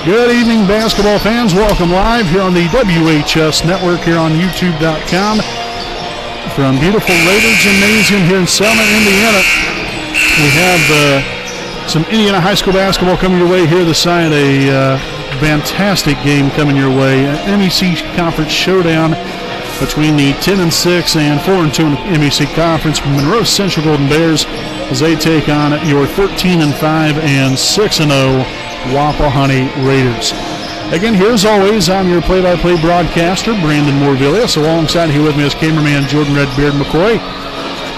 Good evening, basketball fans. Welcome live here on the WHS Network here on YouTube.com from beautiful Raider Gymnasium here in Selma, Indiana. We have some Indiana high school basketball coming your way here this side. A fantastic game coming your way. An MEC Conference showdown between the 10-6 and 4-2 in the MEC Conference. Monroe Central Golden Bears as they take on your 13-5 and 6-0 Wapahani Raiders. Again, here as always, I'm your play-by-play broadcaster, Brandon Morvillius. Alongside here with me is cameraman Jordan Redbeard McCoy.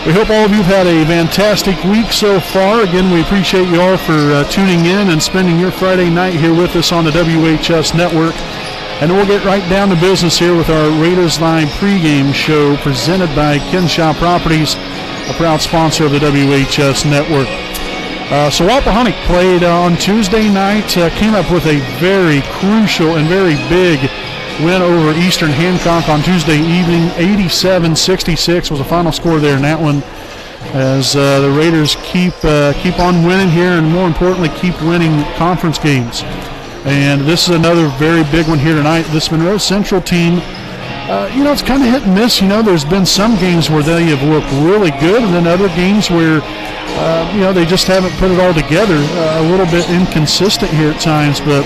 We hope all of you have had a fantastic week so far. Again, we appreciate you all for tuning in and spending your Friday night here with us on the WHS Network. And we'll get right down to business here with our Raiders Live pregame show presented by Kenshaw Properties, a proud sponsor of the WHS Network. So Wapahani played on Tuesday night, came up with a very crucial and very big win over Eastern Hancock on Tuesday evening. 87-66 was the final score there in that one, as the Raiders keep on winning here, and more importantly, keep winning conference games. And this is another very big one here tonight. This Monroe Central team, it's kind of hit and miss. There's been some games where they have looked really good, and then other games where they just haven't put it all together. A little bit inconsistent here at times, but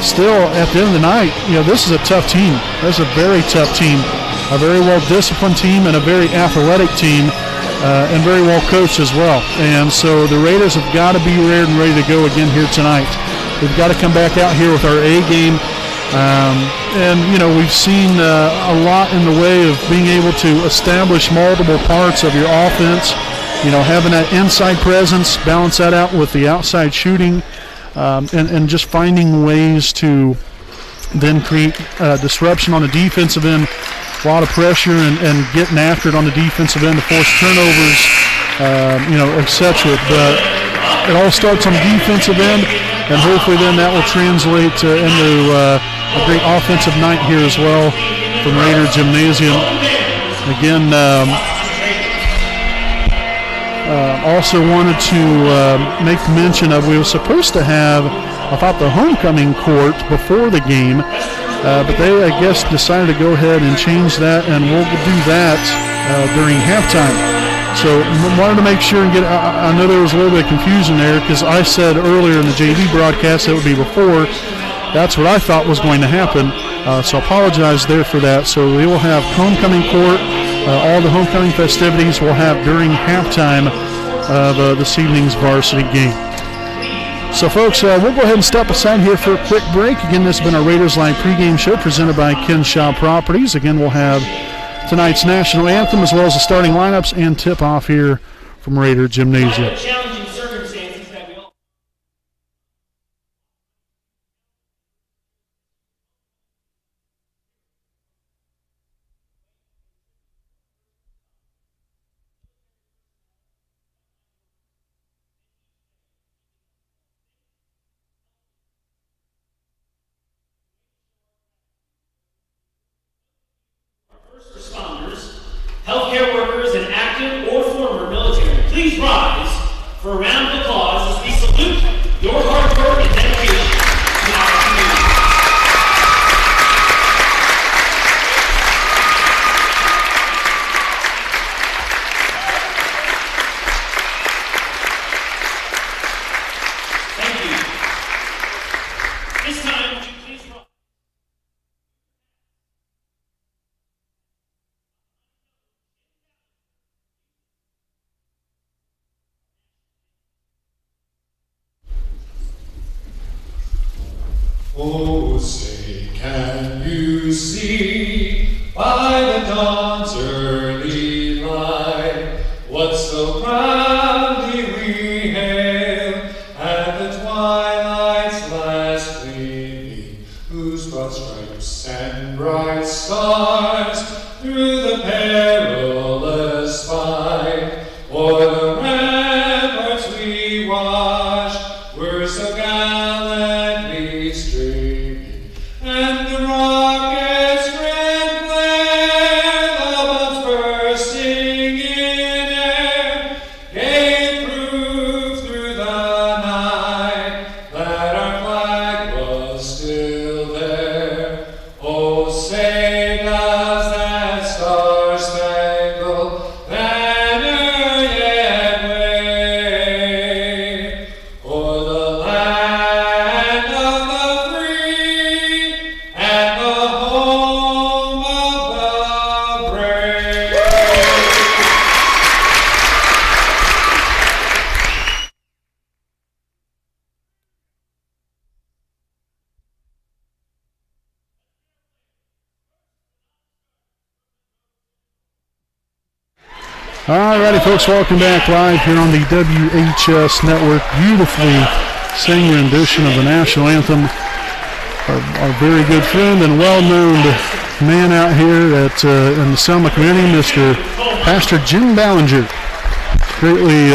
still, at the end of the night, this is a tough team. This is a very tough team, a very well-disciplined team, and a very athletic team, and very well-coached as well. And so the Raiders have got to be ready to go again here tonight. We've got to come back out here with our A game. We've seen a lot in the way of being able to establish multiple parts of your offense. Having that inside presence, balance that out with the outside shooting, and just finding ways to then create disruption on the defensive end. A lot of pressure and getting after it on the defensive end to force turnovers, etc. But it all starts on the defensive end, and hopefully then that will translate into a great offensive night here as well from Raider Gymnasium. Again, also wanted to make mention of, we were supposed to have, I thought, the homecoming court before the game, but they, I guess, decided to go ahead and change that, and we'll do that during halftime. So wanted to make sure and get, I know there was a little bit of confusion there because I said earlier in the JV broadcast that it would be before. That's what I thought was going to happen, so apologize there for that. So we will have homecoming court. All the homecoming festivities we'll have during halftime of this evening's varsity game. So, folks, we'll go ahead and step aside here for a quick break. Again, this has been our Raiders Live pregame show presented by Kenshaw Properties. Again, we'll have tonight's national anthem as well as the starting lineups and tip-off here from Raider Gymnasium. Healthcare workers and active or former military, please rise for a round of applause as we salute your hard work and dedication to our community. Thank you. This time, would you please rise? Oh, say, can you see by the dawn's early light what so proudly we hailed at the twilight's last gleaming, whose broad stripes and bright stars through the perilous fight o'er the ramparts we watched were so gallantly streaming, and the rocket's red glare, the bombs bursting in air, All righty, folks, welcome back live here on the WHS Network. Beautifully sing rendition of the national anthem. Our very good friend and well-known man out here in the Selma community, Mr. Pastor Jim Ballinger. Greatly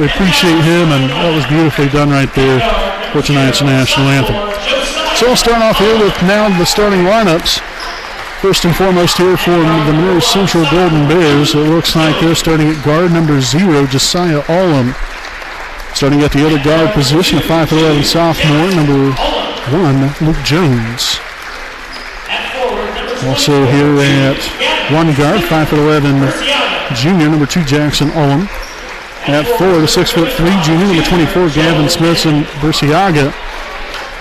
appreciate him, and that was beautifully done right there for tonight's national anthem. So we'll start off here with now the starting lineups. First and foremost here for the Monroe Central Golden Bears, it looks like they're starting at guard number 0, Josiah Allum. Starting at the other guard position, a 5'11" sophomore, number 1, Luke Jones. Also here at one guard, 5'11" junior, number 2, Jackson Allum. At 4, the 6'3" junior, number 24, Gavin Smithson Burciaga.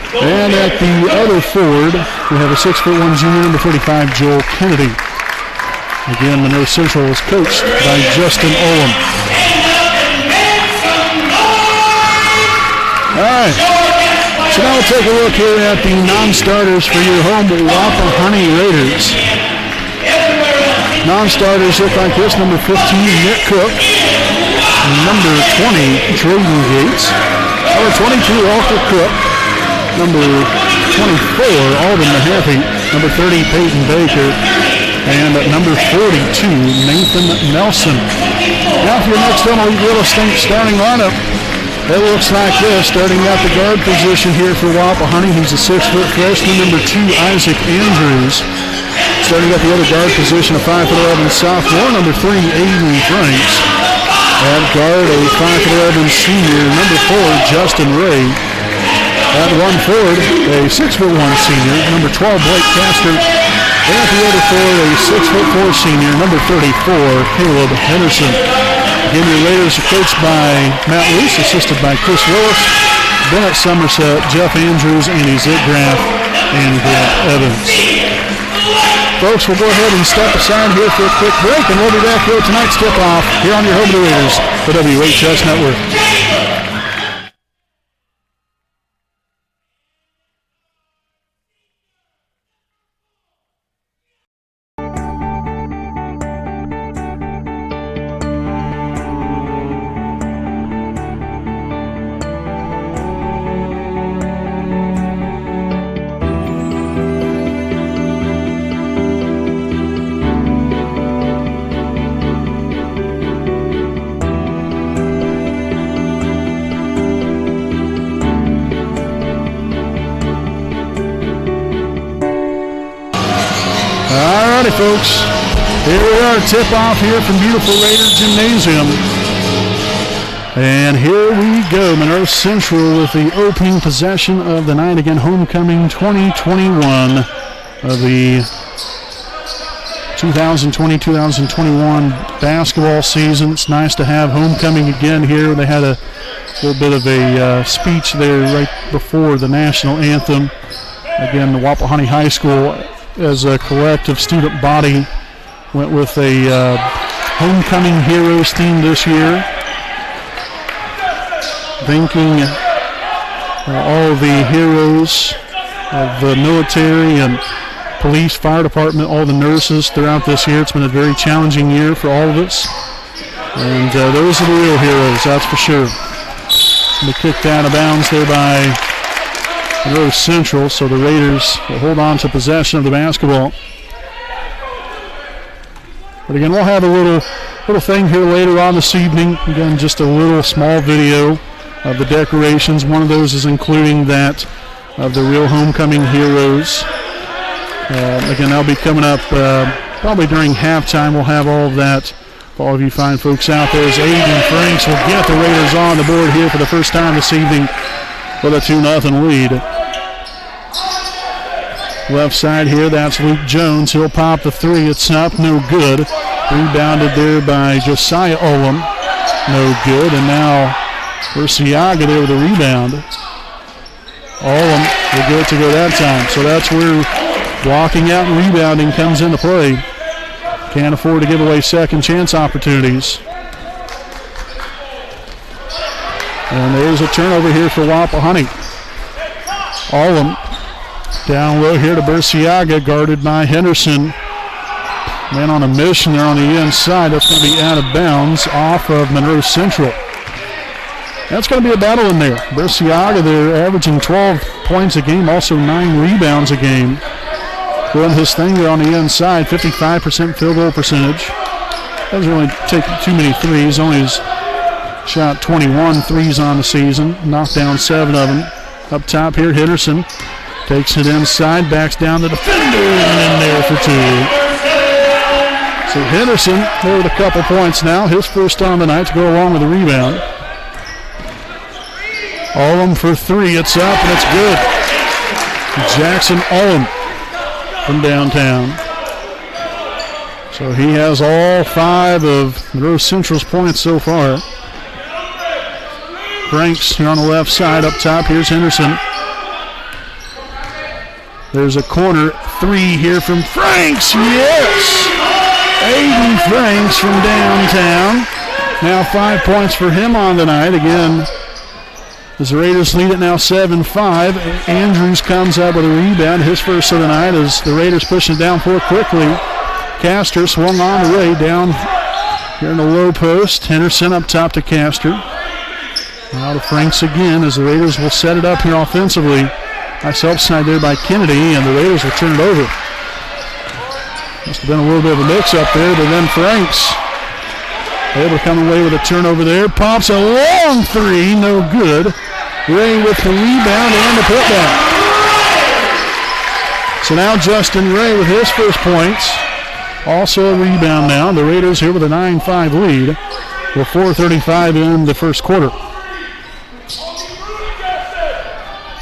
And at the other forward, we have a 6'1" junior, number 35, Joel Kennedy. Again, Monroe Central is coached by Justin Olam. All right, so now we'll take a look here at the non-starters for your home Wapahani Raiders. Non-starters look like this: number 15, Nick Cook. Number 20, Drayden Gates. Number 22, Walker Cook. Number 24, Alden Mahaffey. Number 30, Peyton Baker. And number 42, Nathan Nelson. Now for your next Illinois Real Estate starting lineup, it looks like this. Starting at the guard position here for Wapahani, he's a 6-foot freshman, number 2, Isaac Andrews. Starting at the other guard position, a 5'11" sophomore, number 3, Aiden Franks. At guard, a 5'11" senior, number 4, Justin Ray. At one forward, a 6'1" senior, number 12, Blake Castor. And at the other forward, a 6'4" senior, number 34, Caleb Henderson. Again, your Raiders are coached by Matt Luce, assisted by Chris Willis, Bennett Somerset, Jeff Andrews, Andy Zitgraff, and Grant Evans. Folks, we'll go ahead and step aside here for a quick break, and we'll be back here at tonight's tip-off here on your home of the Raiders, the WHS Network. Folks, here we are, tip-off here from beautiful Raider Gymnasium. And here we go, Monroe Central with the opening possession of the night. Again, homecoming 2021 of the 2020-2021 basketball season. It's nice to have homecoming again here. They had a little bit of a speech there right before the national anthem. Again, the Wapahani High School, as a collective student body, went with a homecoming heroes theme this year, thanking all of the heroes of the military and police, fire department, all the nurses throughout this year. It's been a very challenging year for all of us, and those are the real heroes, that's for sure. They kicked out of bounds there by Monroe Central, so the Raiders will hold on to possession of the basketball. But again, we'll have a little thing here later on this evening. Again, just a little small video of the decorations. One of those is including that of the real homecoming heroes. Again, that'll be coming up probably during halftime. We'll have all of that for all of you fine folks out there, as Aiden Franks will get the Raiders on the board here for the first time this evening with a 2-0 lead. Left side here, that's Luke Jones. He'll pop the three. It's up, no good. Rebounded there by Josiah Olam. No good. And now Burciaga there with a rebound. Olam will get it to go that time. So that's where blocking out and rebounding comes into play. Can't afford to give away second chance opportunities. And there's a turnover here for Wapahani. Olam down low here to Burciaga, guarded by Henderson. Man on a mission there on the inside. That's going to be out of bounds off of Monroe Central. That's going to be a battle in there. Bresciaga, they're averaging 12 points a game, also 9 rebounds a game. Doing his thing there on the inside, 55% field goal percentage. Doesn't really take too many threes, only has shot 21 threes on the season, knocked down 7 of them. Up top here, Henderson takes it inside, backs down the defender, and in there for 2. So Henderson there with a couple points now, his first on the night to go along with the rebound. Ullum for 3, it's up and it's good. Jackson Ullum from downtown. So he has all 5 of Monroe Central's points so far. Franks here on the left side, up top, here's Henderson. There's a corner 3 here from Franks, yes! Aiden Franks from downtown. Now 5 points for him on the night. Again, as the Raiders lead it now 7-5. Andrews comes up with a rebound, his first of the night, as the Raiders pushing it down 4 quickly. Castor swung on the way down here in the low post. Henderson up top to Castor. Now to Franks again as the Raiders will set it up here offensively. Nice help side there by Kennedy, and the Raiders will turn it over. Must have been a little bit of a mix-up there, but then Franks able to come away with a turnover there. Pops a long 3, no good. Ray with the rebound and the putback. So now Justin Ray with his first points. Also a rebound now. The Raiders here with a 9-5 lead with 4:35 in the first quarter.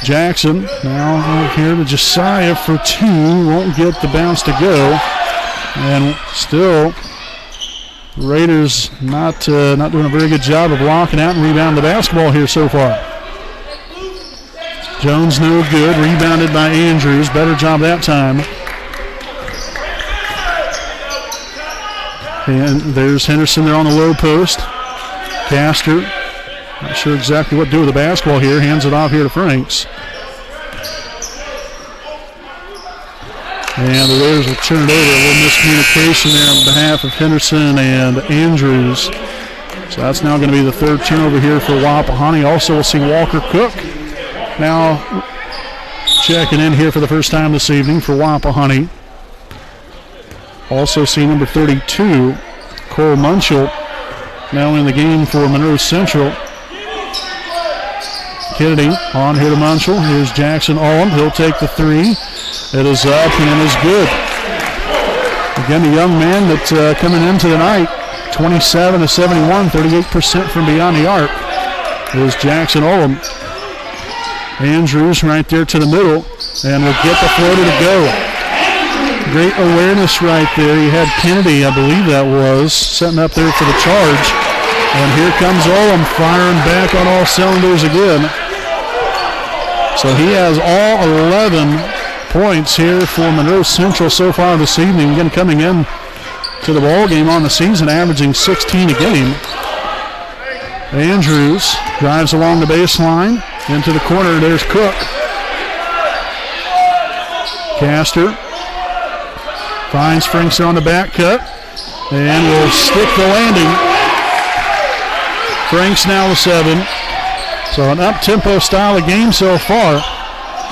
Jackson now over here to Josiah for 2. Won't get the bounce to go. And still, Raiders not doing a very good job of blocking out and rebounding the basketball here so far. Jones no good. Rebounded by Andrews. Better job that time. And there's Henderson there on the low post. Castor, not sure exactly what to do with the basketball here. Hands it off here to Franks. And the Raiders will turn it over. A little miscommunication there on behalf of Henderson and Andrews. So that's now going to be the 3rd turnover here for Wapahani. Also, we'll see Walker Cook now checking in here for the first time this evening for Wapahani. Also see number 32, Cole Munchell, now in the game for Monroe Central. Kennedy on here to Munchell. Here's Jackson Ullum. He'll take the 3. It is up and is good. Again, the young man that's coming into the night, 27 to 71, 38% from beyond the arc, is Jackson Ullum. Andrews right there to the middle, and will get the floater to go. Great awareness right there. You had Kennedy, I believe that was, setting up there for the charge. And here comes Ullum firing back on all cylinders again. So he has all 11 points here for Monroe Central so far this evening. Again, coming in to the ball game on the season, averaging 16 a game. Andrews drives along the baseline into the corner. There's Cook. Castor finds Franks on the back cut and will stick the landing. Franks now with 7. So an up-tempo style of game so far.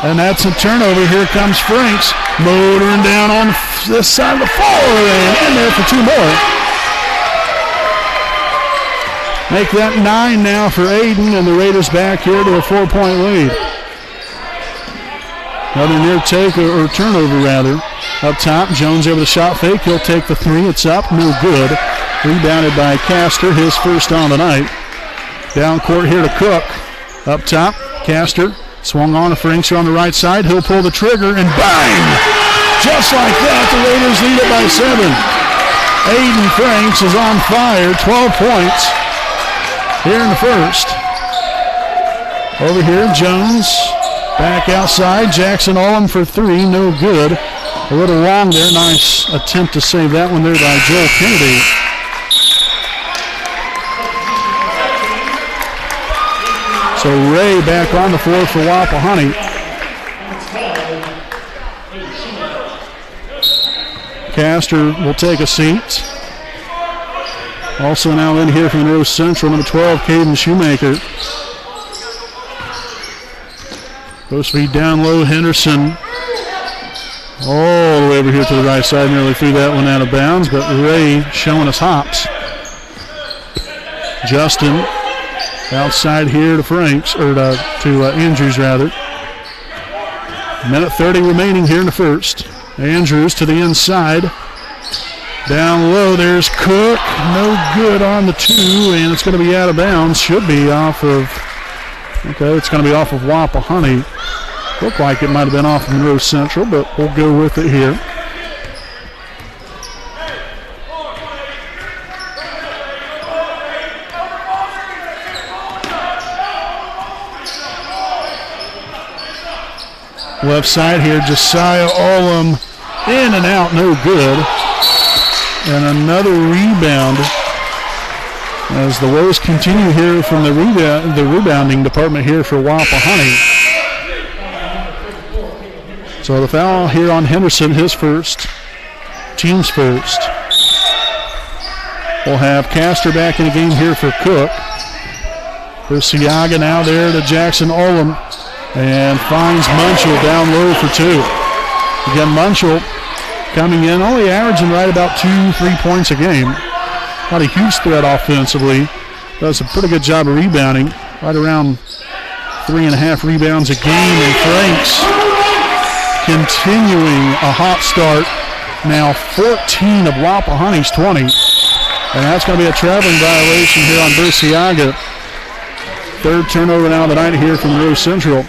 And that's a turnover. Here comes Franks, motoring down on this side of the floor and in there for 2 more. Make that 9 now for Aiden, and the Raiders back here to a 4-point lead. Another near take or turnover rather. Up top, Jones over the shot fake. He'll take the 3. It's up, no good. Rebounded by Castor, his first on the night. Down court here to Cook. Up top, Castor. Swung on to Franks on the right side. He'll pull the trigger and bang! Just like that, the Raiders lead it by 7. Aiden Franks is on fire. 12 points here in the first. Over here, Jones back outside. Jackson Ullum for 3. No good. A little long there. Nice attempt to save that one there by Joel Kennedy. So Ray back on the floor for Wapahani. Castor will take a seat. Also now in here from Monroe Central, number 12, Caden Shoemaker. Supposed to be down low, Henderson. All the way over here to the right side, nearly threw that one out of bounds, but Ray showing us hops. Justin outside here to Franks, or to Andrews rather. Minute 30 remaining here in the first. Andrews to the inside. Down low, there's Cook. No good on the 2, and it's going to be out of bounds. Should be off of, okay, it's going to be off of Wapahani. Looked like it might have been off of Monroe Central, but we'll go with it here. Left side here, Josiah Olam in and out, no good. And another rebound as the woes continue here from the rebounding department here for Wapahani. So the foul here on Henderson, his first, team's first. We'll have Castor back in the game here for Cook. There's Siaga now there to Jackson Olam. And finds Munchell down low for 2. Again, Munchell coming in, only averaging right about 2-3 points a game. Not a huge threat offensively. Does a pretty good job of rebounding. Right around 3.5 rebounds a game. And Franks continuing a hot start. Now 14 of Wapahani's 20. And that's going to be a traveling violation here on Bursiaga. Third turnover now of the night here from Monroe Central.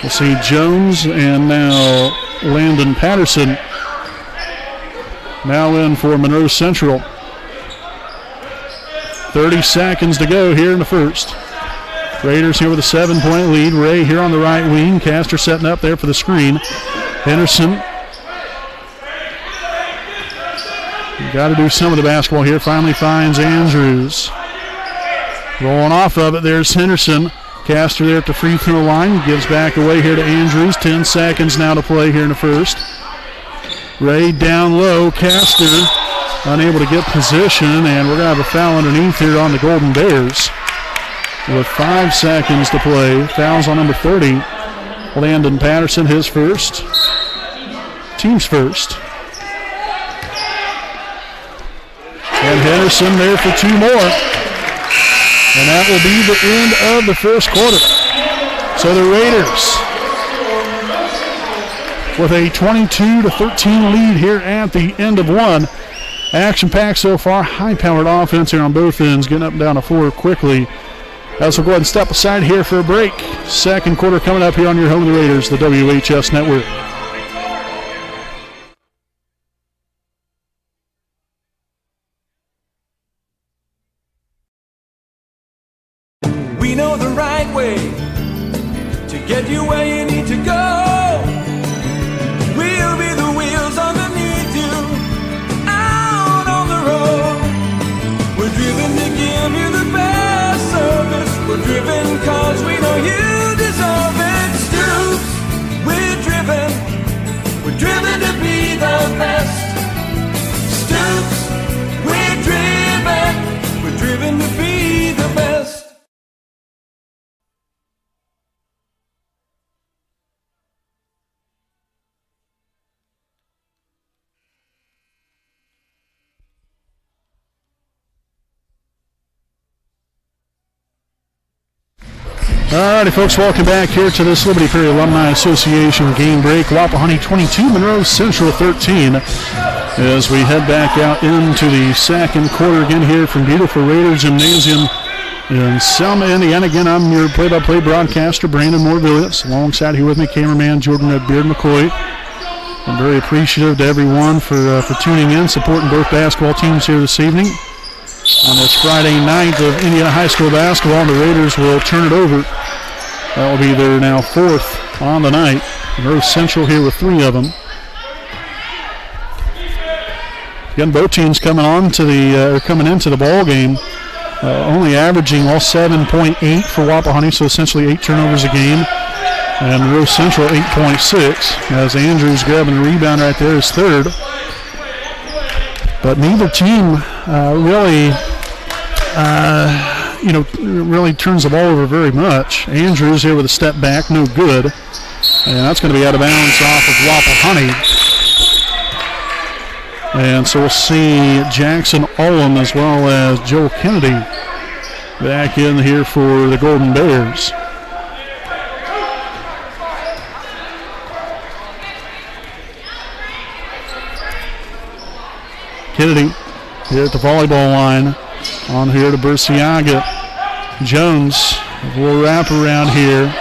We'll see Jones and now Landon Patterson now in for Monroe Central. 30 seconds to go here in the first. Raiders here with a 7-point lead. Ray here on the right wing. Castor setting up there for the screen. Henderson. Got to do some of the basketball here. Finally finds Andrews. Rolling off of it, there's Henderson. Castor there at the free throw line. Gives back away here to Andrews. 10 seconds now to play here in the first. Ray down low. Castor unable to get position, and we're going to have a foul underneath here on the Golden Bears. With 5 seconds to play. Fouls on number 30. Landon Patterson, his first. Team's first. And Henderson there for 2 more. And that will be the end of the first quarter. So the Raiders with a 22-13 lead here at the end of one. Action-packed so far. High-powered offense here on both ends, getting up and down the floor quickly. As we'll go ahead and step aside here for a break. Second quarter coming up here on your home of the Raiders, the WHS Network. We know the right way to get you where you need to go. We'll be the wheels underneath you, out on the road. We're driven to give you the best service. We're driven cause we know you deserve it. Stoops, we're driven to be the best. Stoops, we're driven to be the best. Alrighty, folks, welcome back here to this Liberty Prairie Alumni Association game break. Wapahani 22, Monroe Central 13. As we head back out into the second quarter again here from beautiful Raider Gymnasium in Selma, Indiana. Again, I'm your play-by-play broadcaster, Brandon Morvillius. Alongside here with me, cameraman Jordan Redbeard McCoy. I'm very appreciative to everyone for tuning in, supporting both basketball teams here this evening. On this Friday night of Indiana High School basketball, the Raiders will turn it over. That will be their now 4th on the night. Monroe Central here with 3 of them. Again, both teams coming into the ball game, only averaging all 7.8 for Wapahani, so essentially 8 turnovers a game. And Monroe Central 8.6 as Andrews grabbing the rebound right there is third. But neither team really turns the ball over very much. Andrews here with a step back, no good. And that's going to be out of bounds off of Wapahani. And so we'll see Jackson Ullum as well as Joel Kennedy back in here for the Golden Bears. Kennedy here at the volleyball line. On here to Burciaga. Jones, a little wraparound here.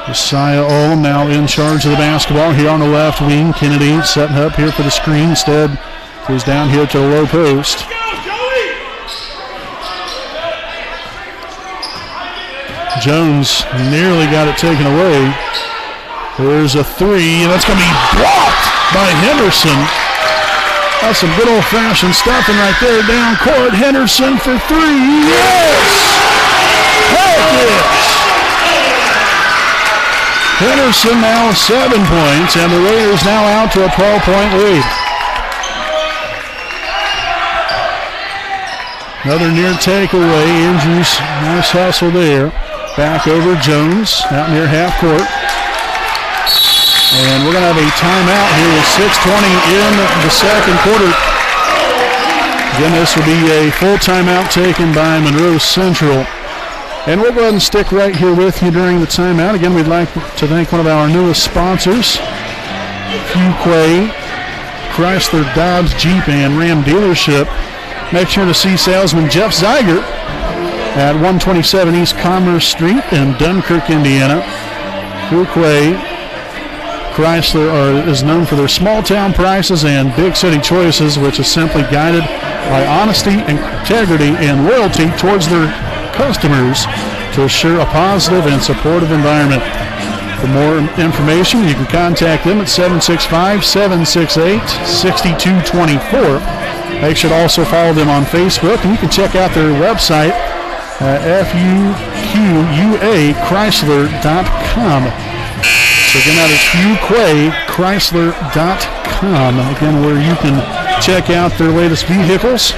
Josiah Ullum now in charge of the basketball here on the left wing. Kennedy setting up here for the screen. Instead, goes down here to the low post. Jones nearly got it taken away. There's a three, and that's going to be blocked by Henderson. That's some good old-fashioned stuffing right there down court. Henderson for three. Yes! Heck yes! Henderson now 7 points, and the Raiders now out to a 12-point lead. Another near takeaway. Andrews, nice hustle there. Back over Jones, out near half court. And we're going to have a timeout here with 6:20 in the second quarter. Again, this will be a full timeout taken by Monroe Central. And we'll go ahead and stick right here with you during the timeout. Again, we'd like to thank one of our newest sponsors, Fuquay, Chrysler, Dodge, Jeep, and Ram dealership. Make sure to see salesman Jeff Zeiger at 127 East Commerce Street in Dunkirk, Indiana. Fuquay Chrysler is known for their small town prices and big city choices, which is simply guided by honesty, integrity, and loyalty towards their customers to assure a positive and supportive environment. For more information, you can contact them at 765-768-6224. They should also follow them on Facebook, and you can check out their website at fuquachrysler.com. So again, that is fuquaychrysler.com. Again, where you can check out their latest vehicles.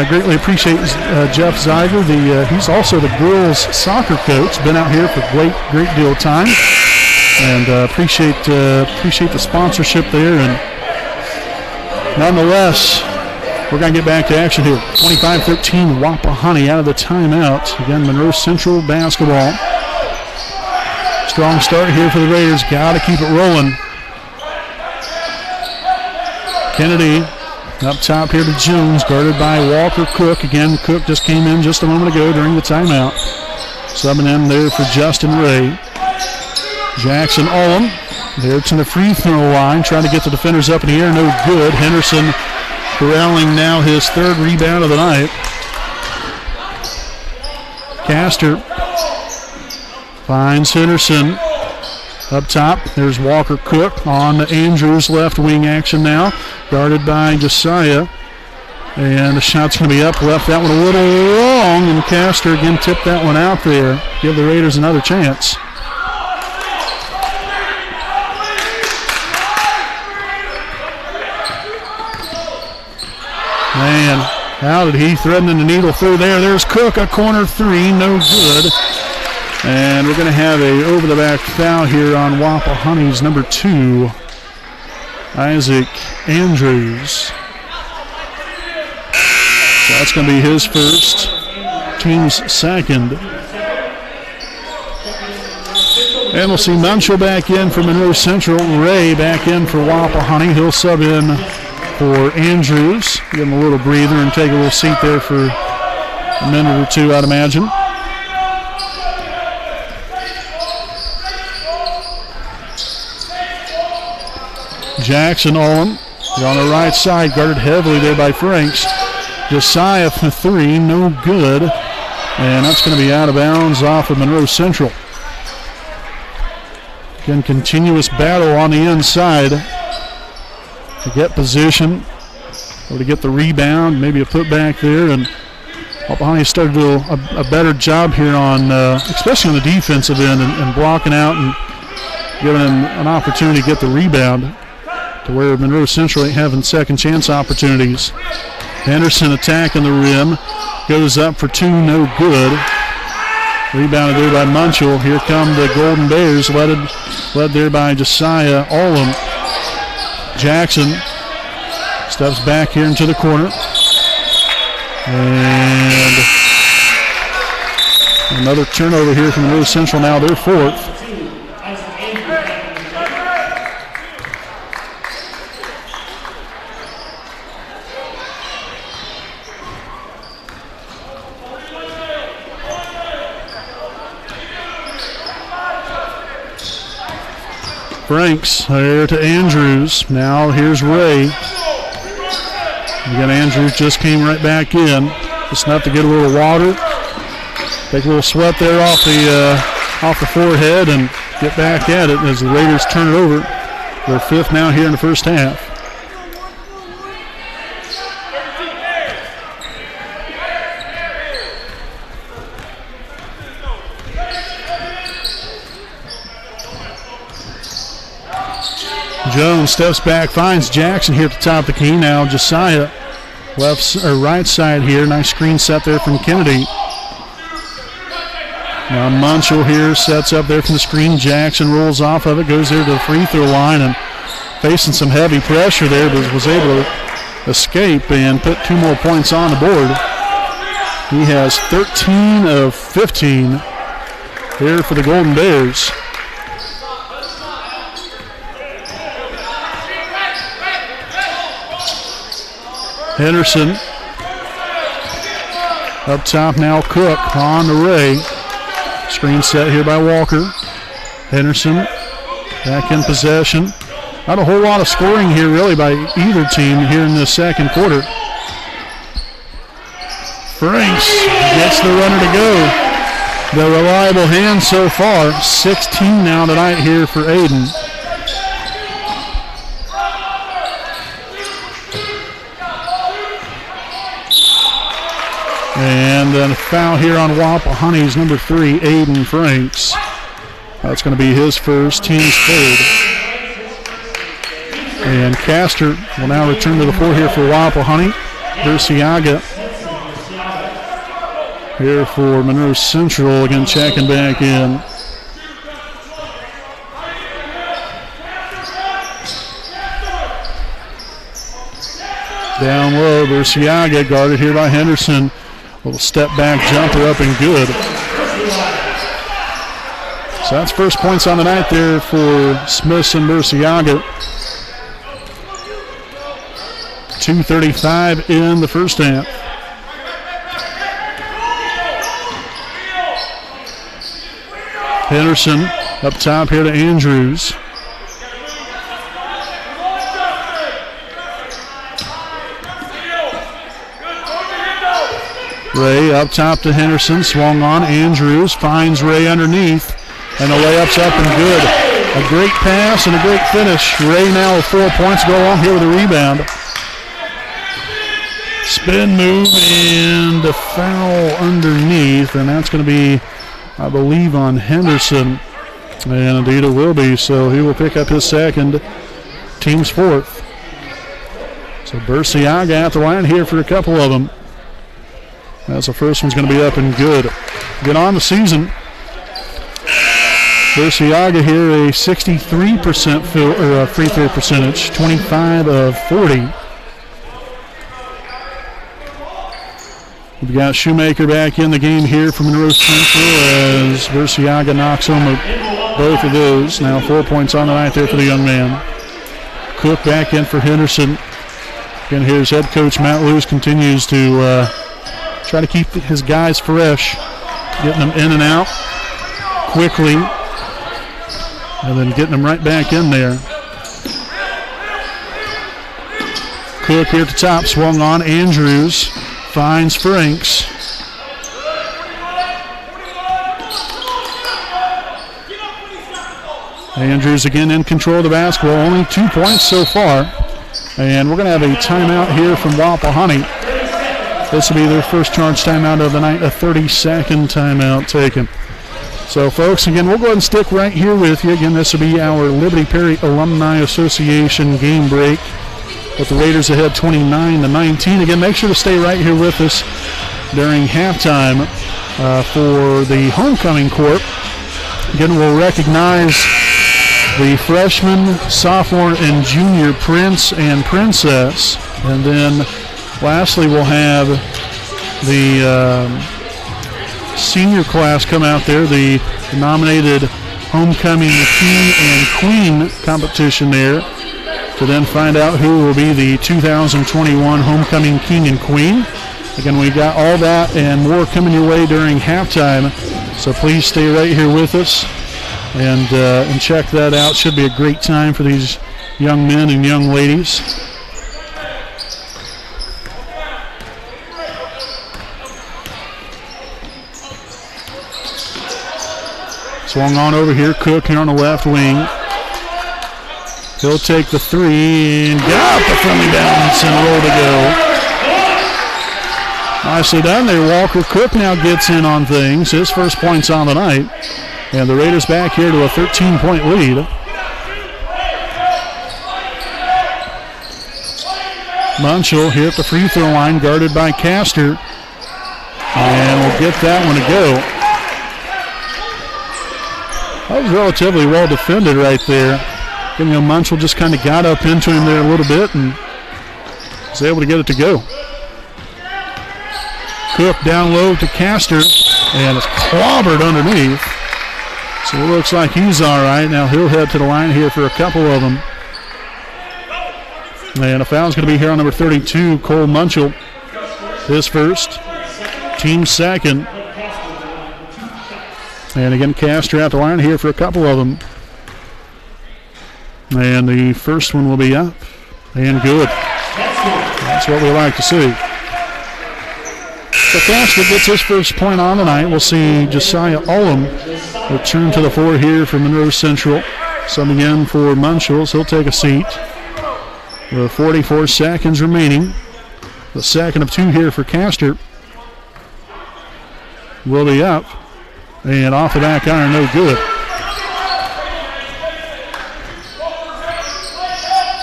Greatly appreciate Jeff Zeiger. He's also the girls soccer coach. Been out here for great deal of time, and appreciate the sponsorship there. And nonetheless, we're going to get back to action here. 25-13, Wapahani out of the timeout. Again, Monroe Central basketball. Strong start here for the Raiders. Got to keep it rolling. Kennedy up top here to Jones, guarded by Walker Cook. Again, Cook just came in just a moment ago during the timeout. Subbing in there for Justin Ray. Jackson Ullum there to the free throw line, trying to get the defenders up in the air. No good. Henderson corralling now his third rebound of the night. Castor finds Henderson up top. There's Walker Cook on Andrews' left wing action now, guarded by Josiah. And the shot's going to be up. Left that one a little long, and Castor again tipped that one out there. Give the Raiders another chance. Man, how did he threaten the needle through there? There's Cook, a corner three, no good. And we're going to have a over-the-back foul here on Wapahani's number 2, Isaac Andrews. So that's going to be his first, team's second. And we'll see Munchell back in for Monroe Central. Ray back in for Wapahani. He'll sub in for Andrews. Give him a little breather and take a little seat there for a minute or two, I'd imagine. Jackson Ullum on the right side, guarded heavily there by Franks. Josiah for three, no good. And that's going to be out of bounds off of Monroe Central. Again, continuous battle on the inside to get position or to get the rebound, maybe a putback there. And Wapahani started to do a better job here on, especially on the defensive end and blocking out and giving them an opportunity to get the rebound to where Monroe Central ain't having second chance opportunities. Henderson attacking the rim. Goes up for two, no good. Rebounded there by Munchell. Here come the Golden Bears, led there by Josiah Allum. Jackson steps back here into the corner. And another turnover here from Monroe Central, now their fourth. Franks there to Andrews. Now here's Ray. Again, Andrews just came right back in. Just enough to get a little water. Take a little sweat there off the forehead and get back at it as the Raiders turn it over. Their fifth now here in the first half. Jones steps back, finds Jackson here at the top of the key. Now Josiah right side here. Nice screen set there from Kennedy. Now Munchell here sets up there from the screen. Jackson rolls off of it, goes there to the free throw line and facing some heavy pressure there, but was able to escape and put 2 more points on the board. He has 13 of 15 here for the Golden Bears. Henderson up top now. Cook on to Ray. Screen set here by Walker. Henderson back in possession. Not a whole lot of scoring here really by either team here in the second quarter. Franks gets the runner to go. The reliable hand so far. 16 now tonight here for Aiden. And then a foul here on Wapahani's number 3, Aiden Franks. That's going to be his first, team's third. And Castor will now return to the floor here for Wapahani. Bursiaga here for Monroe Central, again checking back in. Down low, Bursiaga guarded here by Henderson. Little step back jumper up and good. So that's first points on the night there for Smiths and Bursiaga. 2:35 in the first half. Henderson up top here to Andrews. Ray up top to Henderson, swung on. Andrews finds Ray underneath, and the layup's up and good. A great pass and a great finish. Ray now with 4 points, go along here with a rebound. Spin move and a foul underneath, and that's going to be, I believe, on Henderson. And indeed it will be, so he will pick up his second, team's fourth. So Bursiaga at the line here for a couple of them. That's the first one's going to be up and good. Get on the season. Bursiaga here a 63% free throw percentage, 25 of 40. We've got Shoemaker back in the game here from Monroe Central as Bursiaga knocks home both of those. Now 4 points on the night there for the young man. Cook back in for Henderson. Again, here's head coach Matt Lewis continues to try to keep his guys fresh, getting them in and out quickly, and then getting them right back in there. Cook here at the top, swung on. Andrews finds Franks. Andrews again in control of the basketball, only 2 points so far. And we're going to have a timeout here from Wapahani. This will be their first charge timeout of the night, a 30-second timeout taken. So, folks, again, we'll go ahead and stick right here with you. Again, this will be our Liberty Perry Alumni Association game break with the Raiders ahead 29-19. Again, make sure to stay right here with us during halftime for the homecoming court. Again, we'll recognize the freshman, sophomore, and junior Prince and Princess. And then lastly, we'll have the senior class come out there, the nominated homecoming king and queen competition there, to then find out who will be the 2021 homecoming king and queen. Again, we got all that and more coming your way during halftime, so please stay right here with us and check that out. Should be a great time for these young men and young ladies. Swung on over here, Cook here on the left wing. He'll take the three and got the friendly balance and roll to go. Nicely done there. Walker Cook now gets in on things. His first points on the night. And the Raiders back here to a 13-point lead. Munchell here at the free throw line, guarded by Castor. And we'll get that one to go. That was relatively well defended right there. You know, Munchell just kind of got up into him there a little bit and was able to get it to go. Cook down low to Castor, and it's clobbered underneath. So it looks like he's all right. Now he'll head to the line here for a couple of them. And a foul's going to be here on number 32, Cole Munchell. His first, team second. And again, Castor out the line here for a couple of them. And the first one will be up and good. That's what we like to see. So Castor gets his first point on tonight. We'll see Josiah Ullum return to the floor here for Monroe Central. Subbing in for Munchell. He'll take a seat. With 44 seconds remaining. The second of two here for Castor will be up. And off the back iron, no good.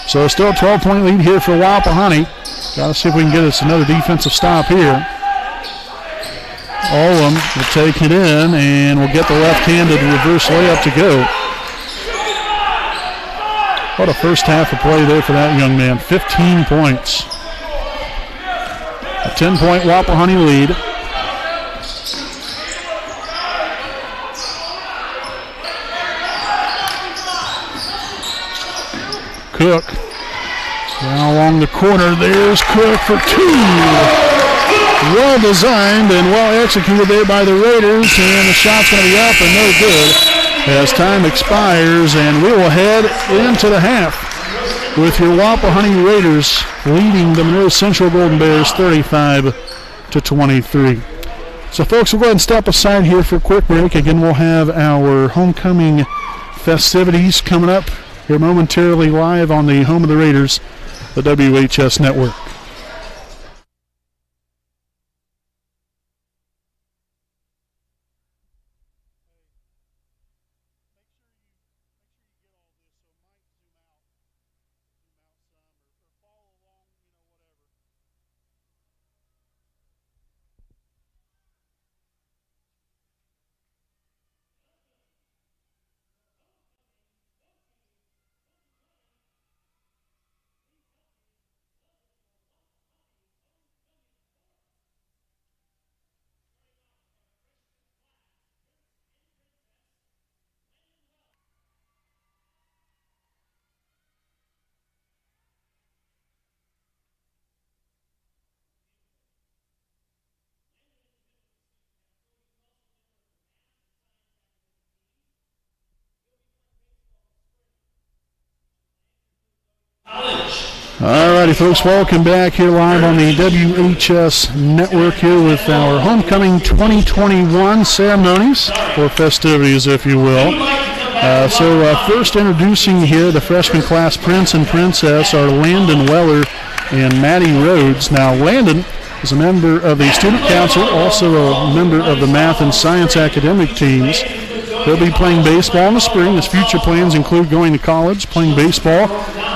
So still a 12-point lead here for Wapahani. Got to see if we can get us another defensive stop here. Ullum will take it in, and we'll get the left-handed reverse layup to go. What a first half of play there for that young man. 15 points. A 10-point Wapahani lead. Cook down along the corner. There's Cook for two. Well designed and well executed there by the Raiders, and the shot's going to be up and no good as time expires, and we will head into the half with your Wapahani Raiders leading the Monroe Central Golden Bears 35-23. So folks, we'll go ahead and step aside here for a quick break. Again, we'll have our homecoming festivities coming up here momentarily live on the home of the Raiders, the WHS Network. All righty, folks, welcome back here live on the WHS Network here with our homecoming 2021 ceremonies, or festivities, if you will. First introducing here the freshman class Prince and Princess are Landon Weller and Maddie Rhodes. Now, Landon is a member of the Student Council, also a member of the Math and Science academic teams. He'll be playing baseball in the spring. His future plans include going to college, playing baseball,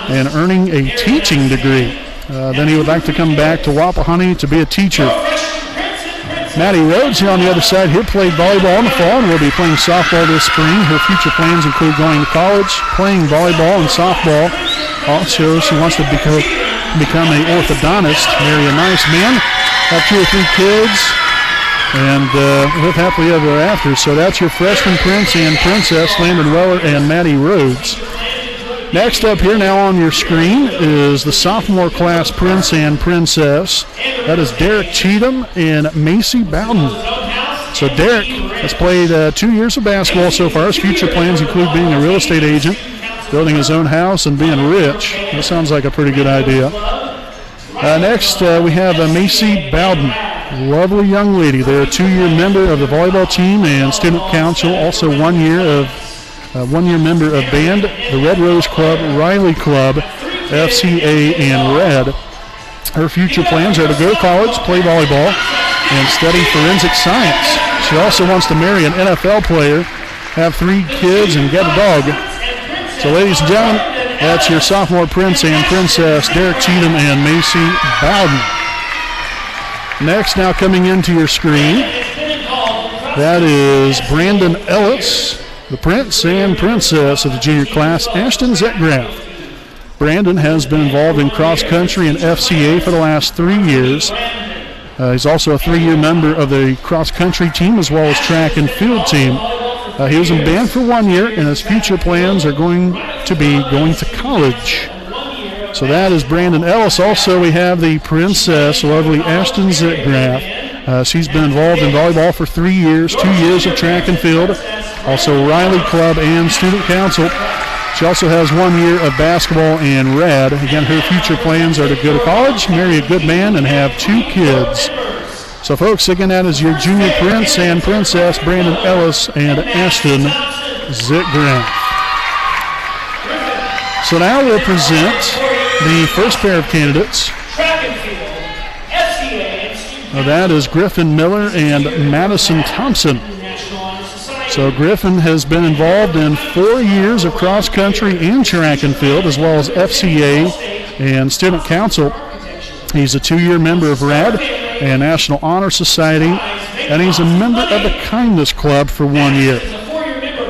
and earning a teaching degree. Then he would like to come back to Wapahani to be a teacher. Maddie Rhodes here on the other side here played volleyball in the fall and will be playing softball this spring. Her future plans include going to college, playing volleyball and softball. Also, she wants to become an orthodontist, marry a nice man, have 2 or 3 kids, and live happily ever after. So that's your freshman prince and princess, Landon Weller and Maddie Rhodes. Next up here now on your screen is the sophomore class prince and princess. That is Derek Cheatham and Macy Bowden. So Derek has played 2 years of basketball so far. His future plans include being a real estate agent, building his own house, and being rich. That sounds like a pretty good idea. Next, we have Macy Bowden. Lovely young lady. They're a 2-year member of the volleyball team and student council, also 1 year member of band, the Red Rose Club, Riley Club, FCA, and Red. Her future plans are to go to college, play volleyball, and study forensic science. She also wants to marry an NFL player, have 3 kids, and get a dog. So ladies and gentlemen, that's your sophomore prince and princess, Derek Cheatham and Macy Bowden. Next, now coming into your screen, that is Brandon Ellis, the prince and princess of the junior class, Ashton Zetgraff. Brandon has been involved in cross country and FCA for the last 3 years. He's also a 3-year member of the cross country team as well as track and field team. He was in band for 1 year, and his future plans are going to be going to college. So that is Brandon Ellis. Also, we have the princess, lovely Ashton Zetgraff. She's been involved in volleyball for 3 years, 2 years of track and field, also Riley Club and student council. She also has 1 year of basketball and Red. Again, her future plans are to go to college, marry a good man, and have 2 kids. So, folks, again, that is your junior prince and princess, Brandon Ellis and Ashton Zetgraff. So now we'll present the first pair of candidates. That is Griffin Miller and Madison Thompson. So Griffin has been involved in 4 years of cross country and track and field, as well as FCA and student council. He's a 2-year member of RAD and National Honor Society, and he's a member of the Kindness Club for 1 year.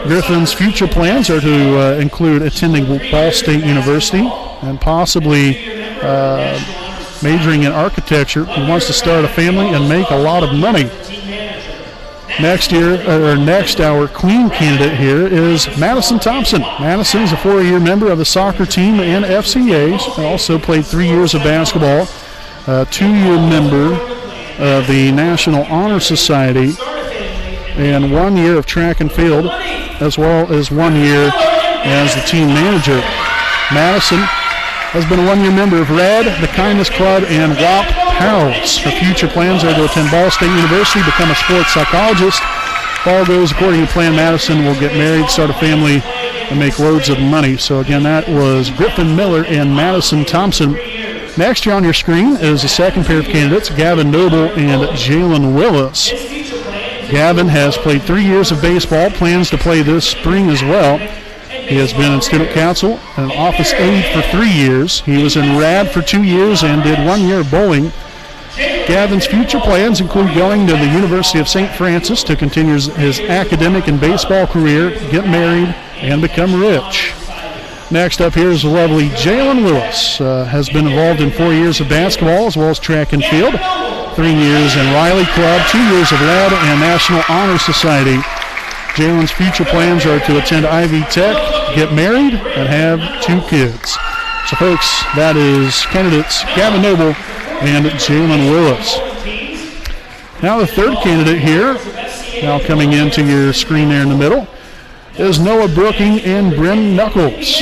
Griffin's future plans are to include attending Ball State University and possibly majoring in architecture. He wants to start a family and make a lot of money. Next, our queen candidate here is Madison Thompson. Madison is a 4-year member of the soccer team and FCA. She also played 3 years of basketball, a 2-year member of the National Honor Society, and 1 year of track and field, as well as 1 year as the team manager. Madison has been a 1-year member of RAD, the Kindness Club, and WAP Pals. Her future plans are to attend Ball State University, become a sports psychologist. If all goes according to plan, Madison will get married, start a family, and make loads of money. So again, that was Griffin Miller and Madison Thompson. Next here on your screen is the second pair of candidates, Gavin Noble and Jalen Willis. Gavin has played 3 years of baseball, plans to play this spring as well. He has been in student council and office aide for 3 years. He was in RAD for 2 years and did 1 year of bowling. Gavin's future plans include going to the University of St. Francis to continue his academic and baseball career, get married, and become rich. Next up here is the lovely Jalen Willis. Has been involved in 4 years of basketball as well as track and field, 3 years in Riley Club, 2 years of RAD and National Honor Society. Jalen's future plans are to attend Ivy Tech, get married, and have 2 kids. So, folks, that is candidates Gavin Noble and Jalen Willis. Now the third candidate here, now coming into your screen there in the middle, is Noah Brooking and Bryn Knuckles.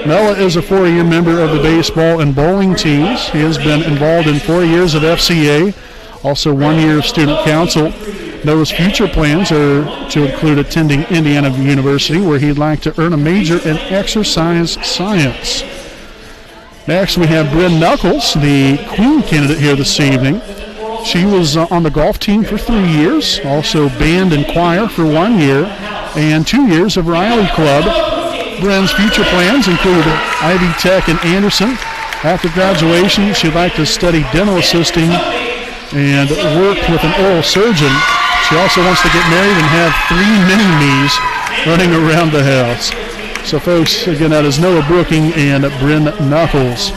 Noah is a 4-year member of the baseball and bowling teams. He has been involved in 4 years of FCA, also 1 year of student council. Noah's future plans are to include attending Indiana University, where he'd like to earn a major in exercise science. Next, we have Bryn Knuckles, the queen candidate here this evening. She was on the golf team for 3 years, also band and choir for 1 year, and 2 years of Riley Club. Bren's future plans include Ivy Tech and Anderson. After graduation, she'd like to study dental assisting and work with an oral surgeon. She also wants to get married and have 3 mini-me's running around the house. So, folks, again, that is Noah Brooking and Bryn Knuckles.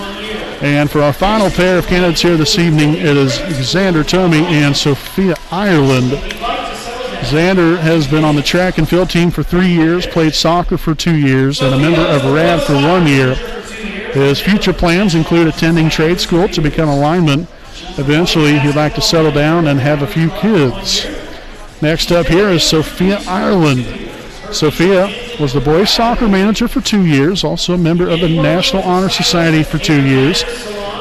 And for our final pair of candidates here this evening, it is Xander Tomey and Sophia Ireland. Xander has been on the track and field team for 3 years, played soccer for 2 years, and a member of RAD for 1 year. His future plans include attending trade school to become a lineman. Eventually, he'd like to settle down and have a few kids. Next up here is Sophia Ireland. Sophia was the boys soccer manager for 2 years, also a member of the National Honor Society for 2 years.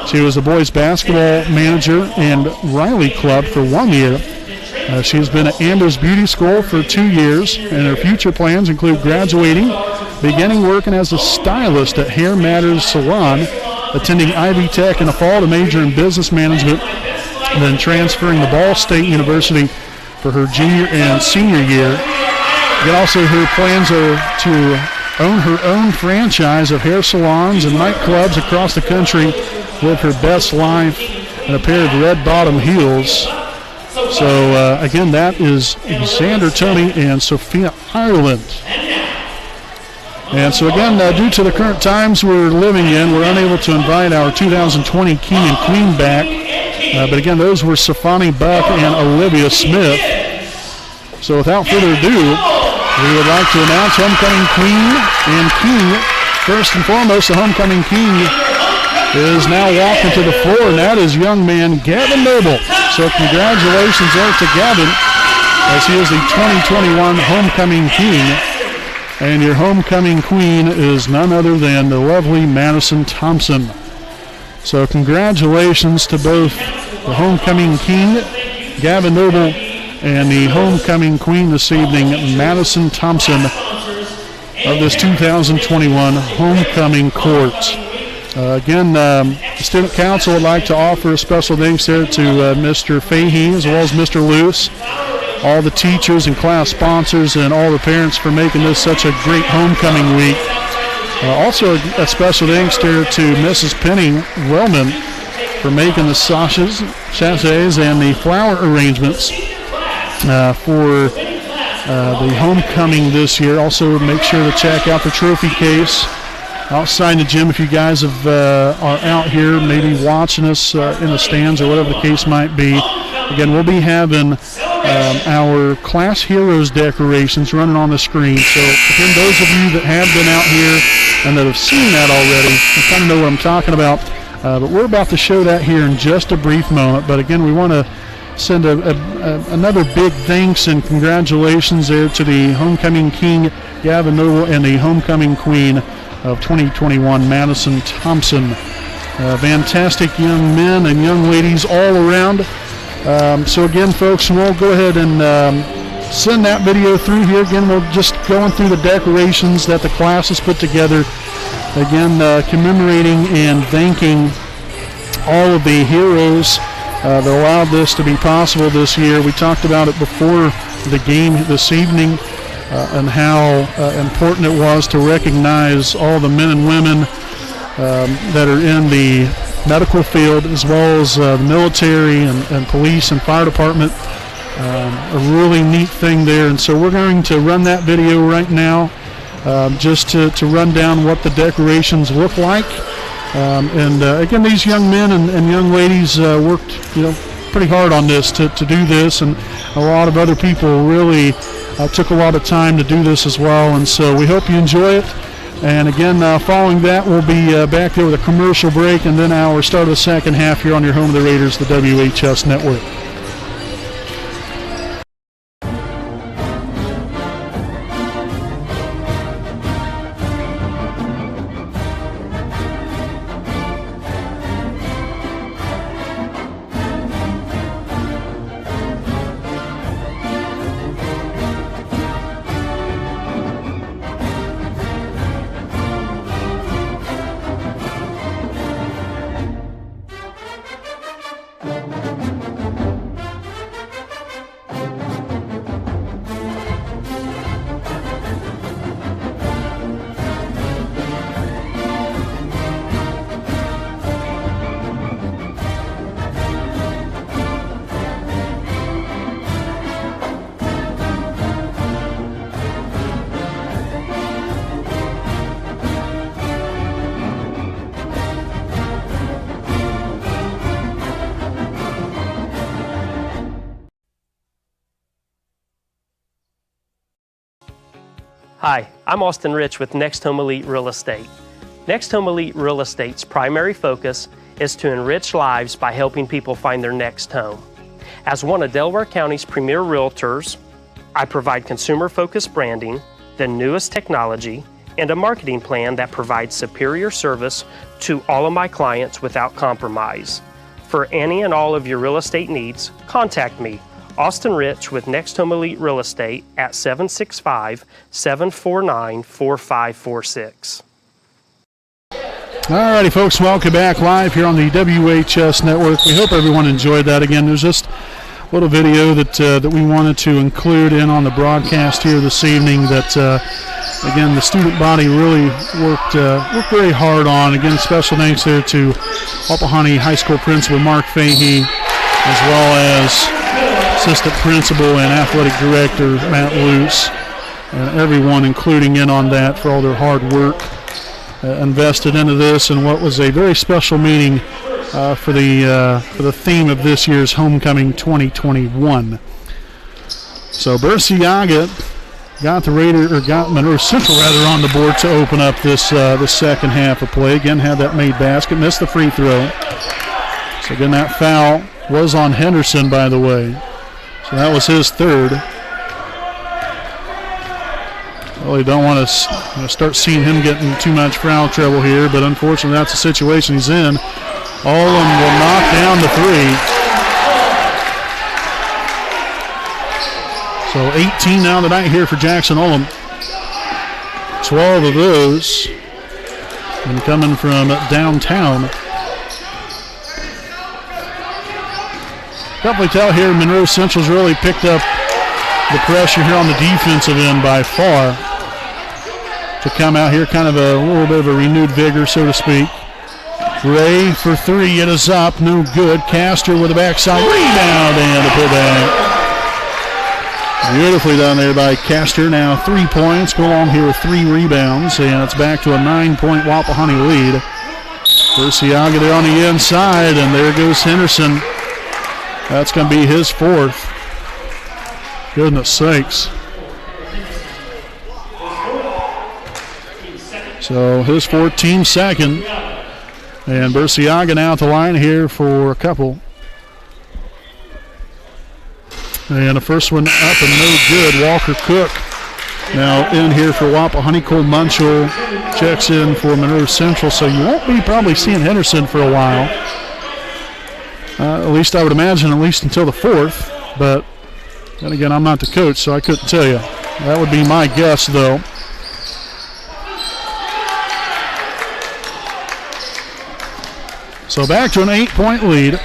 She was the boys basketball manager and Riley Club for 1 year. She has been at Anders Beauty School for 2 years, and her future plans include graduating, beginning working as a stylist at Hair Matters Salon, attending Ivy Tech in the fall to major in business management, and then transferring to Ball State University for her junior and senior year. And also her plans are to own her own franchise of hair salons and nightclubs across the country with her best life and a pair of red bottom heels. So again, that is Xander Tomey and Sophia Ireland. And so again, due to the current times we're living in, we're unable to invite our 2020 King and Queen back. But again, those were Safani Buck and Olivia Smith. So without further ado, we would like to announce homecoming queen and king. First and foremost, the homecoming king is now walking to the floor, and that is young man Gavin Noble. So congratulations there to Gavin, as he is the 2021 homecoming king. And your homecoming queen is none other than the lovely Madison Thompson. So congratulations to both the homecoming king, Gavin Noble, and the homecoming queen this evening, Madison Thompson, of this 2021 homecoming court. Again, the Student Council would like to offer a special thanks there to Mr. Fahey as well as Mr. Lewis, all the teachers and class sponsors, and all the parents for making this such a great homecoming week. Also, a special thanks there to Mrs. Penny Wellman for making the sachets and the flower arrangements for the homecoming this year. Also, make sure to check out the trophy case outside the gym if you guys are out here maybe watching us in the stands or whatever the case might be. Again, we'll be having our class heroes decorations running on the screen. So again, those of you that have been out here and that have seen that already, you kind of know what I'm talking about. But we're about to show that here in just a brief moment. But again, we want to send another big thanks and congratulations there to the homecoming king, Gavin Noble, and the homecoming queen of 2021, Madison Thompson. Fantastic young men and young ladies all around. So again, folks, we'll go ahead and send that video through here. Again, we're just going through the decorations that the class has put together. Again, commemorating and thanking all of the heroes that allowed this to be possible this year. We talked about it before the game this evening and how important it was to recognize all the men and women that are in the medical field, as well as the military and police and fire department. A really neat thing there. And so we're going to run that video right now just to run down what the decorations look like. Again, these young men and young ladies worked, pretty hard on this to do this, and a lot of other people really took a lot of time to do this as well. And so we hope you enjoy it. And again, following that, we'll be back there with a commercial break, and then our start of the second half here on your home of the Raiders, the WHS Network. Hi, I'm Austin Rich with Next Home Elite Real Estate. Next Home Elite Real Estate's primary focus is to enrich lives by helping people find their next home. As one of Delaware County's premier realtors, I provide consumer-focused branding, the newest technology, and a marketing plan that provides superior service to all of my clients without compromise. For any and all of your real estate needs, contact me, Austin Rich with Next Home Elite Real Estate at 765-749-4546. All righty, folks, welcome back live here on the WHS Network. We hope everyone enjoyed that. Again, there's just a little video that we wanted to include in on the broadcast here this evening that, again, the student body really worked very hard on. Again, special thanks there to Wapahani High School Principal Mark Fahey, as well as Assistant Principal and Athletic Director Matt Luce, and everyone including in on that for all their hard work invested into this, and what was a very special meeting for the theme of this year's Homecoming 2021. So Berciaga got Monroe Central on the board to open up this the second half of play. Again, had that made basket, missed the free throw. So again, that foul was on Henderson, by the way. So that was his third. Well, you don't want to start seeing him getting too much foul trouble here, but unfortunately that's the situation he's in. Olin will knock down the three. So 18 now tonight here for Jackson Olin. 12 of those, and coming from downtown. Definitely tell here Monroe Central's really picked up the pressure here on the defensive end by far to come out here, kind of a little bit of a renewed vigor, so to speak. Ray for three, it is up, no good. Castor with a backside rebound and a putback. Beautifully done there by Castor. Now 3 points, go along here with 3 rebounds, and it's back to a 9-point Wapahani lead. Berciaga there on the inside, and there goes Henderson. That's going to be his fourth. Goodness sakes. So his 14th second. And Berciaga now at the line here for a couple. And the first one up and no good. Walker Cook now in here for Wapahani. Cole Munchell checks in for Monroe Central. So you won't be probably seeing Henderson for a while. At least I would imagine, at least until the fourth. But then again, I'm not the coach, so I couldn't tell you. That would be my guess, though. So back to an 8-point lead.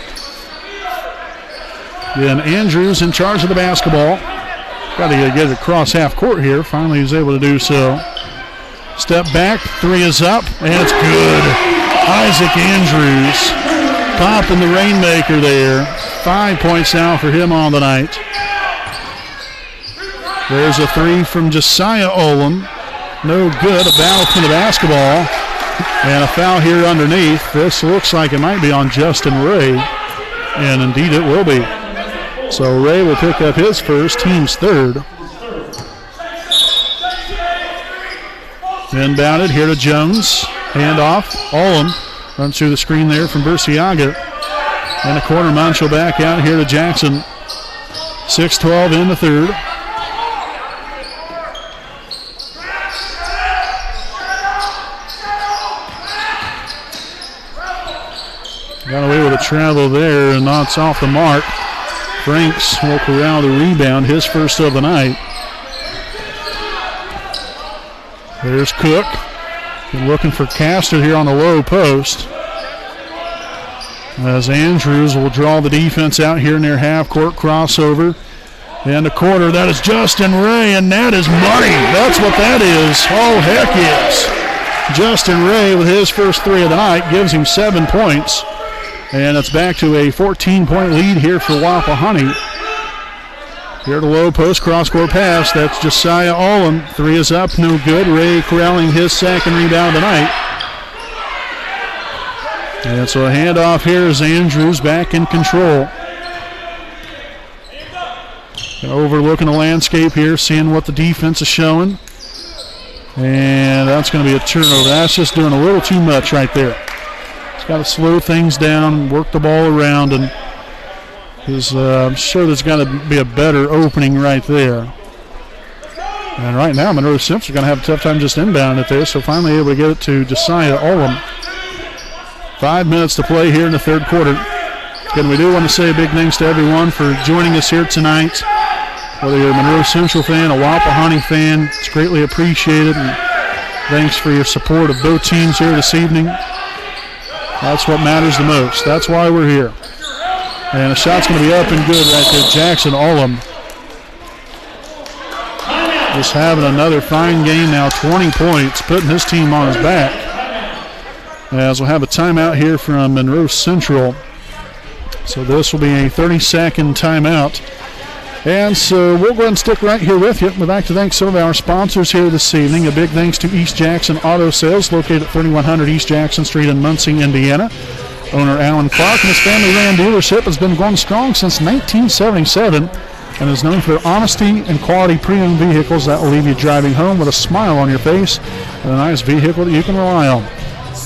Then Andrews in charge of the basketball. Got to get it across half court here. Finally he's able to do so. Step back, three is up, and it's good. Isaac Andrews popping the rainmaker there. 5 points now for him on the night. There's a three from Josiah Olin. No good. A battle for the basketball. And a foul here underneath. This looks like it might be on Justin Ray. And indeed it will be. So Ray will pick up his first, team's third. Inbounded here to Jones. Handoff. Olin runs through the screen there from Berciaga. And a corner Munchell back out here to Jackson. 6-12 in the third. Got away with a travel there, and that's off the mark. Franks will corral the rebound, his first of the night. There's Cook. Been looking for Castor here on the low post. As Andrews will draw the defense out here near half-court crossover. And a quarter, that is Justin Ray, and that is money. That's what that is. Oh, heck yes. Justin Ray with his first three of the night gives him 7 points. And it's back to a 14-point lead here for Wapahani. Here to low post, cross-court pass. That's Josiah Olin. Three is up, no good. Ray corralling his second rebound tonight. And so a handoff here as Andrews back in control. Overlooking the landscape here, seeing what the defense is showing. And that's going to be a turnover. That's just doing a little too much right there. He's got to slow things down, work the ball around, and I'm sure there's got to be a better opening right there. And right now, Monroe Central going to have a tough time just inbounding it there, so finally able to get it to Josiah Olam. 5 minutes to play here in the third quarter. Again, we do want to say a big thanks to everyone for joining us here tonight. Whether you're a Monroe Central fan, a Wapahani fan, it's greatly appreciated. And thanks for your support of both teams here this evening. That's what matters the most. That's why we're here. And a shot's going to be up and good right there. Jackson Olam just having another fine game now, 20 points, putting his team on his back. As we'll have a timeout here from Monroe Central. So this will be a 30-second timeout. And so we'll go ahead and stick right here with you. We'd like to thank some of our sponsors here this evening. A big thanks to East Jackson Auto Sales, located at 3100 East Jackson Street in Muncie, Indiana. Owner Alan Clark and his family-ran dealership has been going strong since 1977 and is known for their honesty and quality pre-owned vehicles that will leave you driving home with a smile on your face and a nice vehicle that you can rely on.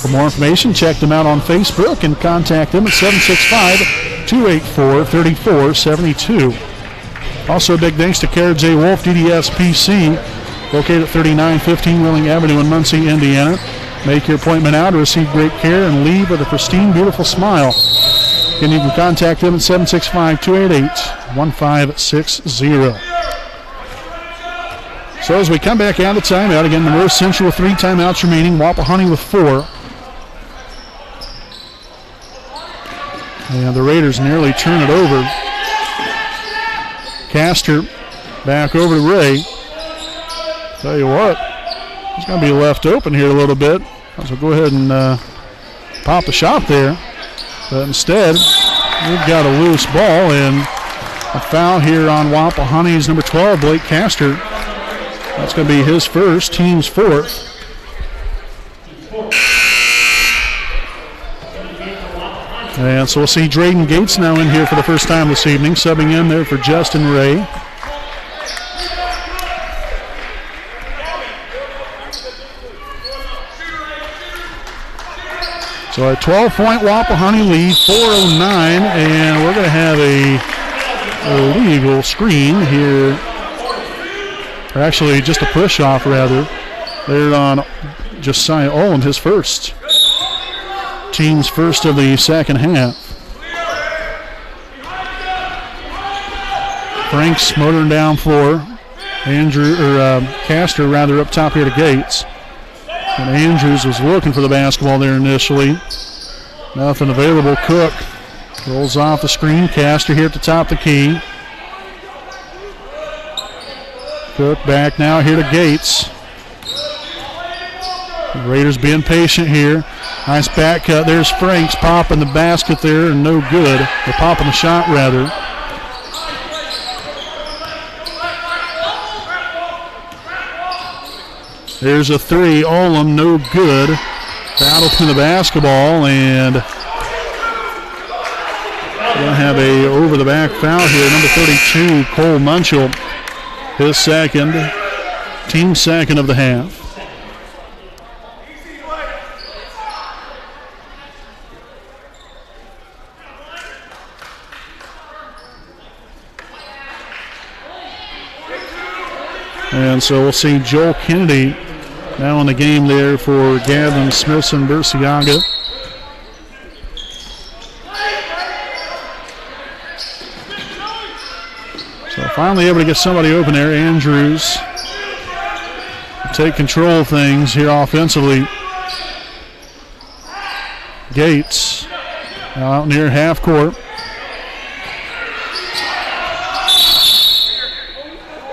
For more information, check them out on Facebook and contact them at 765-284-3472. Also, a big thanks to Kara J. Wolf, DDS PC, located at 3915 Wheeling Avenue in Muncie, Indiana. Make your appointment now to receive great care and leave with a pristine, beautiful smile. Again, you can contact them at 765-288-1560. So as we come back out of timeout, again, Monroe Central with 3 timeouts remaining, Wapahani with 4. And the Raiders nearly turn it over. Castor back over to Ray. Tell you what, he's going to be left open here a little bit. So go ahead and pop a shot there. But instead, we've got a loose ball and a foul here on Wapahani's number 12, Blake Castor. That's going to be his first, team's fourth. And so we'll see Drayden Gates now in here for the first time this evening, subbing in there for Justin Ray. So a 12-point Wapahani lead, 4:09, and we're going to have a illegal screen here. Or actually, just a push-off, rather. There on Josiah Olam, his first. Team's first of the second half. Franks motoring down floor. Castor rather up top here to Gates. And Andrews was looking for the basketball there initially. Nothing available. Cook rolls off the screen. Castor here at the top of the key. Cook back now here to Gates. The Raiders being patient here. Nice back cut. There's Franks popping the basket there and no good. They're popping the shot rather. There's a three. Olam, no good. Battle for the basketball and we're going to have a over the back foul here. Number 32, Cole Munchell. His second. Team second of the half. And so we'll see Joel Kennedy now in the game there for Gavin Smithson Bursiaga. So finally able to get somebody open there. Andrews take control of things here offensively. Gates now out near half court.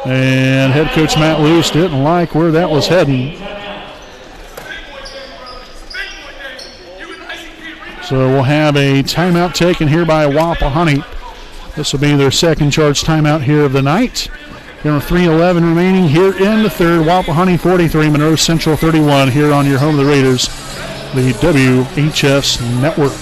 And head coach Matt Luce didn't like where that was heading. So we'll have a timeout taken here by Wapahani. This will be their second charge timeout here of the night. There are 3:11 remaining here in the third. Wapahani 43, Monroe Central 31 here on your home of the Raiders, the WHS Network.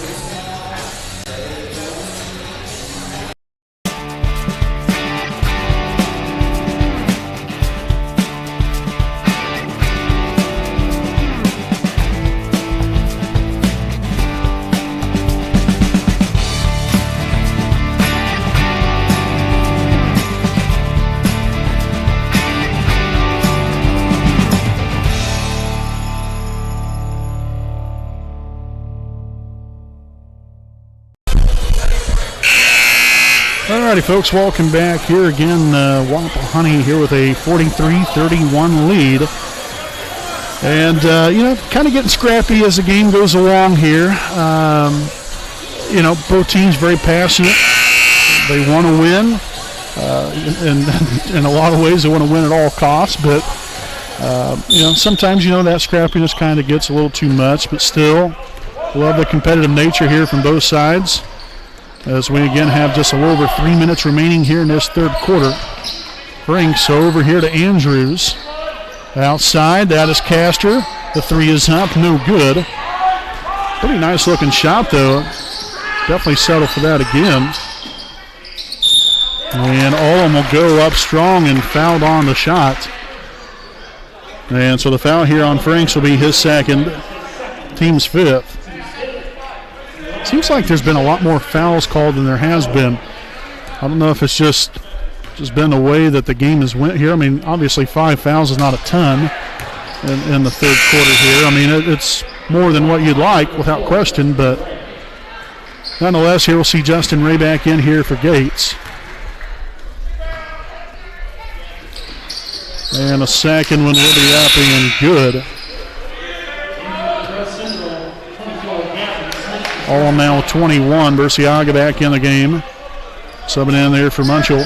All righty, folks, welcome back here again. Wapahani here with a 43-31 lead. And, kind of getting scrappy as the game goes along here. Both teams very passionate. They want to win. In a lot of ways, they want to win at all costs. But, sometimes, that scrappiness kind of gets a little too much. But still, love the competitive nature here from both sides. As we again have just a little over 3 minutes remaining here in this third quarter. Franks over here to Andrews. Outside, that is Castor. The three is up, no good. Pretty nice looking shot though. Definitely settle for that again. And Olam will go up strong and fouled on the shot. And so the foul here on Franks will be his second, team's fifth. Seems like there's been a lot more fouls called than there has been. I don't know if it's just been the way that the game has went here. I mean, obviously 5 fouls is not a ton in the third quarter here. I mean, it's more than what you'd like without question, but nonetheless, here we'll see Justin Ray back in here for Gates. And a second one will be up and good. All now 21. Burciaga back in the game. Subbing in there for Munchell.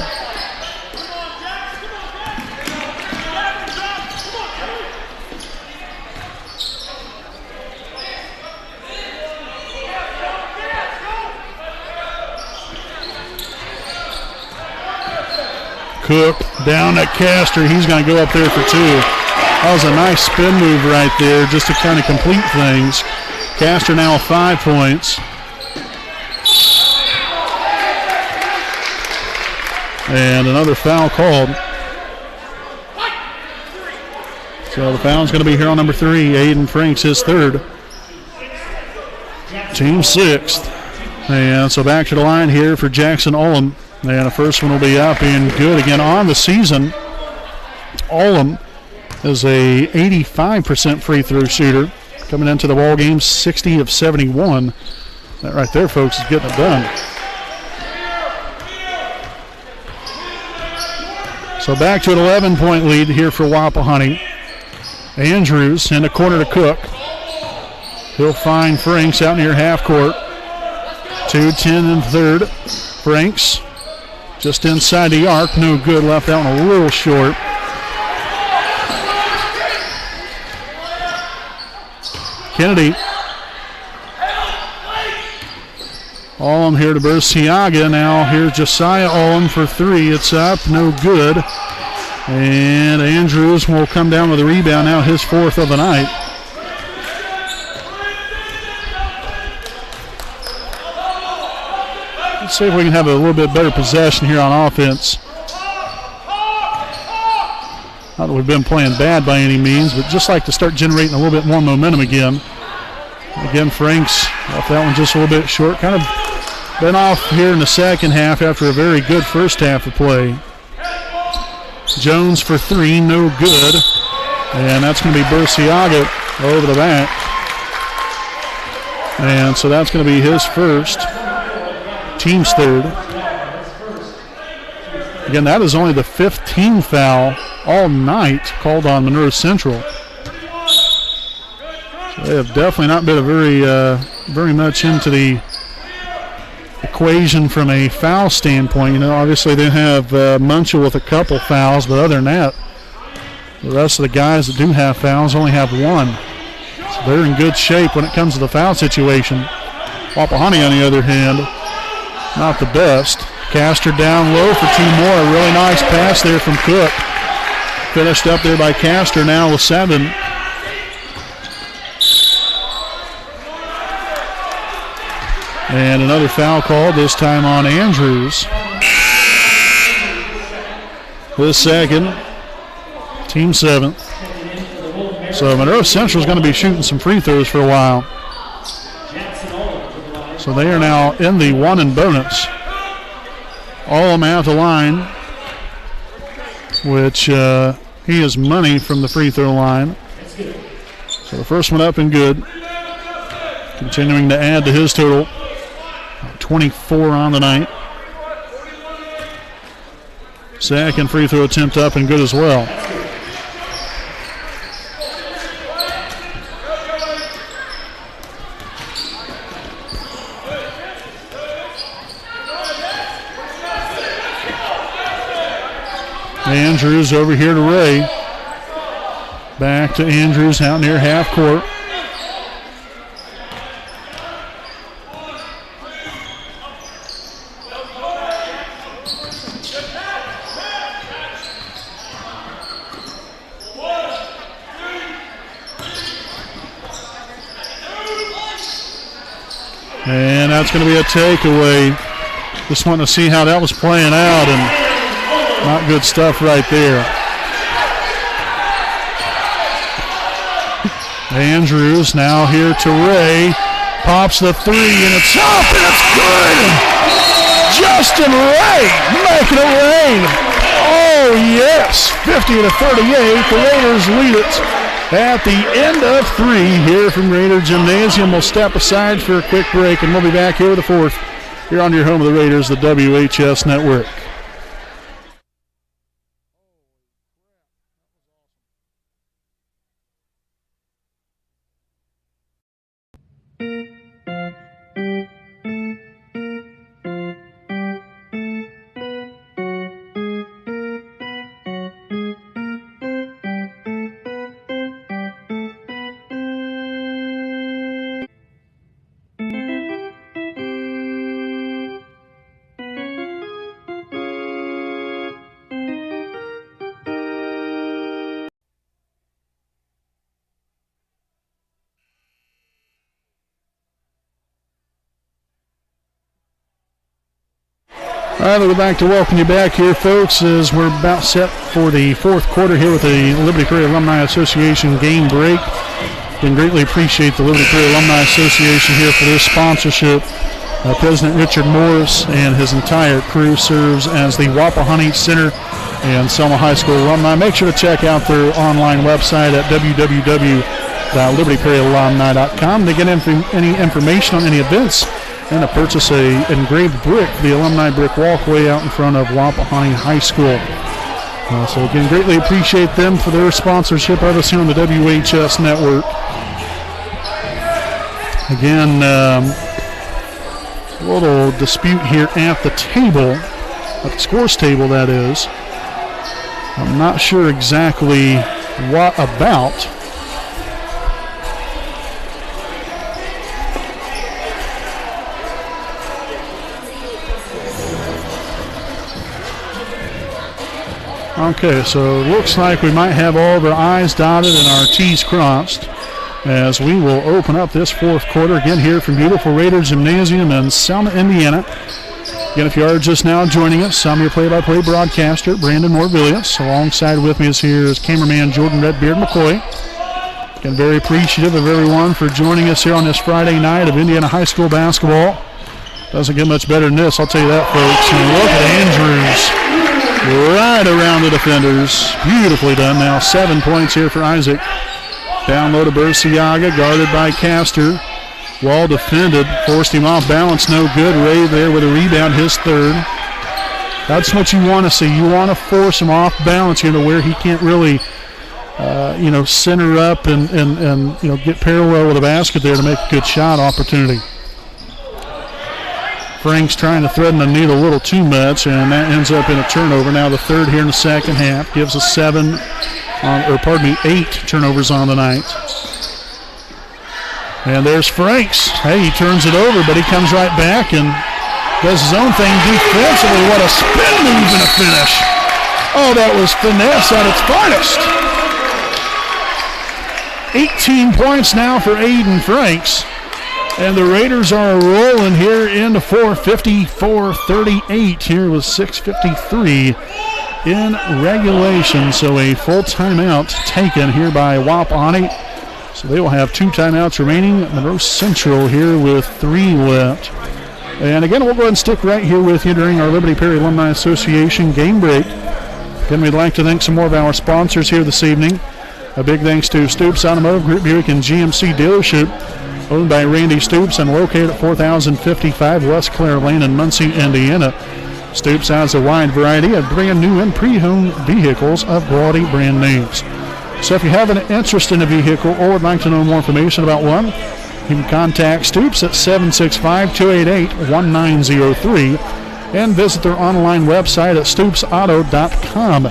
Cook down at Castor. He's going to go up there for two. That was a nice spin move right there just to kind of complete things. Castor now 5 points. And another foul called. So the foul's going to be here on number 3. Aiden Franks, his third. Team sixth. And so back to the line here for Jackson Olam. And the first one will be up and good again on the season. Olam is a 85% free throw shooter. Coming into the ball game, 60 of 71. That right there, folks, is getting it done. So back to an 11-point lead here for Wapahani. Andrews in the corner to Cook. He'll find Franks out near half court. 2-10 in third. Franks just inside the arc. No good. Left that one a little short. Kennedy. Olam here to Burciaga. Now here's Josiah Olam for 3. It's up. No good. And Andrews will come down with a rebound. Now his 4th of the night. Let's see if we can have a little bit better possession here on offense. Not that we've been playing bad by any means, but just like to start generating a little bit more momentum again. Again, Franks off that one just a little bit short. Kind of been off here in the second half after a very good first half of play. Jones for 3, no good. And that's going to be Burciaga over the back. And so that's going to be his first. Team's third. Again, that is only the 5th team foul all night called on Monroe Central. So they have definitely not been very much into the equation from a foul standpoint. Obviously they have Munchell with a couple fouls, but other than that, the rest of the guys that do have fouls only have 1. So they're in good shape when it comes to the foul situation. Wapahani, on the other hand, not the best. Castor down low for 2 more. A really nice pass there from Cook. Finished up there by Castor now with 7. And another foul called, this time on Andrews. His second. Team 7th. So Monroe Central is going to be shooting some free throws for a while. So they are now in the 1 and bonus. Olam out the line, which he is money from the free throw line. So the first one up and good. Continuing to add to his total. 24 on the night. Second free throw attempt up and good as well. Andrews over here to Ray. Back to Andrews out near half court. And that's going to be a takeaway. Just wanting to see how that was playing out, and not good stuff right there. Andrews now here to Ray. Pops the three, and it's up, and it's good! Justin Ray making it rain. Oh, yes. 50-38. The Raiders lead it at the end of 3 here from Raider Gymnasium. We'll step aside for a quick break, and we'll be back here with the fourth here on your home of the Raiders, the WHS Network. All right, we'd like to welcome you back here, folks, as we're about set for the fourth quarter here with the Liberty Prairie Alumni Association game break. Can greatly appreciate the Liberty Prairie Alumni Association here for their sponsorship. President Richard Morris and his entire crew serves as the Wapahani Center and Selma High School alumni. Make sure to check out their online website at www.libertyprairiealumni.com to get any information on any events and to purchase a engraved brick, the alumni brick walkway out in front of Wapahani High School. So again, greatly appreciate them for their sponsorship of us here on the WHS Network. Again, a little dispute here at the table, at the scores table that is. I'm not sure exactly what about. Okay, so it looks like we might have all of our I's dotted and our T's crossed as we will open up this fourth quarter again here from beautiful Raider Gymnasium in Selma, Indiana. Again, if you are just now joining us, I'm your play-by-play broadcaster, Brandon Morvillius. Alongside with me is cameraman Jordan Redbeard McCoy. Again, very appreciative of everyone for joining us here on this Friday night of Indiana High School basketball. Doesn't get much better than this, I'll tell you that, folks. And look at Andrews. Right around the defenders. Beautifully done now. 7 points here for Isaac. Down low to Burciaga, guarded by Castor. Well defended. Forced him off balance. No good. Ray there with a rebound, his third. That's what you want to see. You want to force him off balance here to where he can't really, center up and get parallel with the basket there to make a good shot opportunity. Frank's trying to thread the needle a little too much, and that ends up in a turnover. Now the third here in the second half gives us 8 turnovers on the night. And there's Franks. Hey, he turns it over, but he comes right back and does his own thing defensively. What a spin move and a finish. Oh, that was finesse at its finest. 18 points now for Aiden Franks. And the Raiders are rolling here into 54-38 here with 6:53 in regulation. So a full timeout taken here by Wapahani. So they will have 2 timeouts remaining. Monroe Central here with 3 left. And again, we'll go ahead and stick right here with you during our Liberty Prairie Alumni Association game break. Again, we'd like to thank some more of our sponsors here this evening. A big thanks to Stoops Automotive Group Buick and GMC Dealership, owned by Randy Stoops and located at 4055 West Clare Lane in Muncie, Indiana. Stoops has a wide variety of brand new and pre-owned vehicles of quality brand names. So if you have an interest in a vehicle or would like to know more information about one, you can contact Stoops at 765-288-1903 and visit their online website at stoopsauto.com.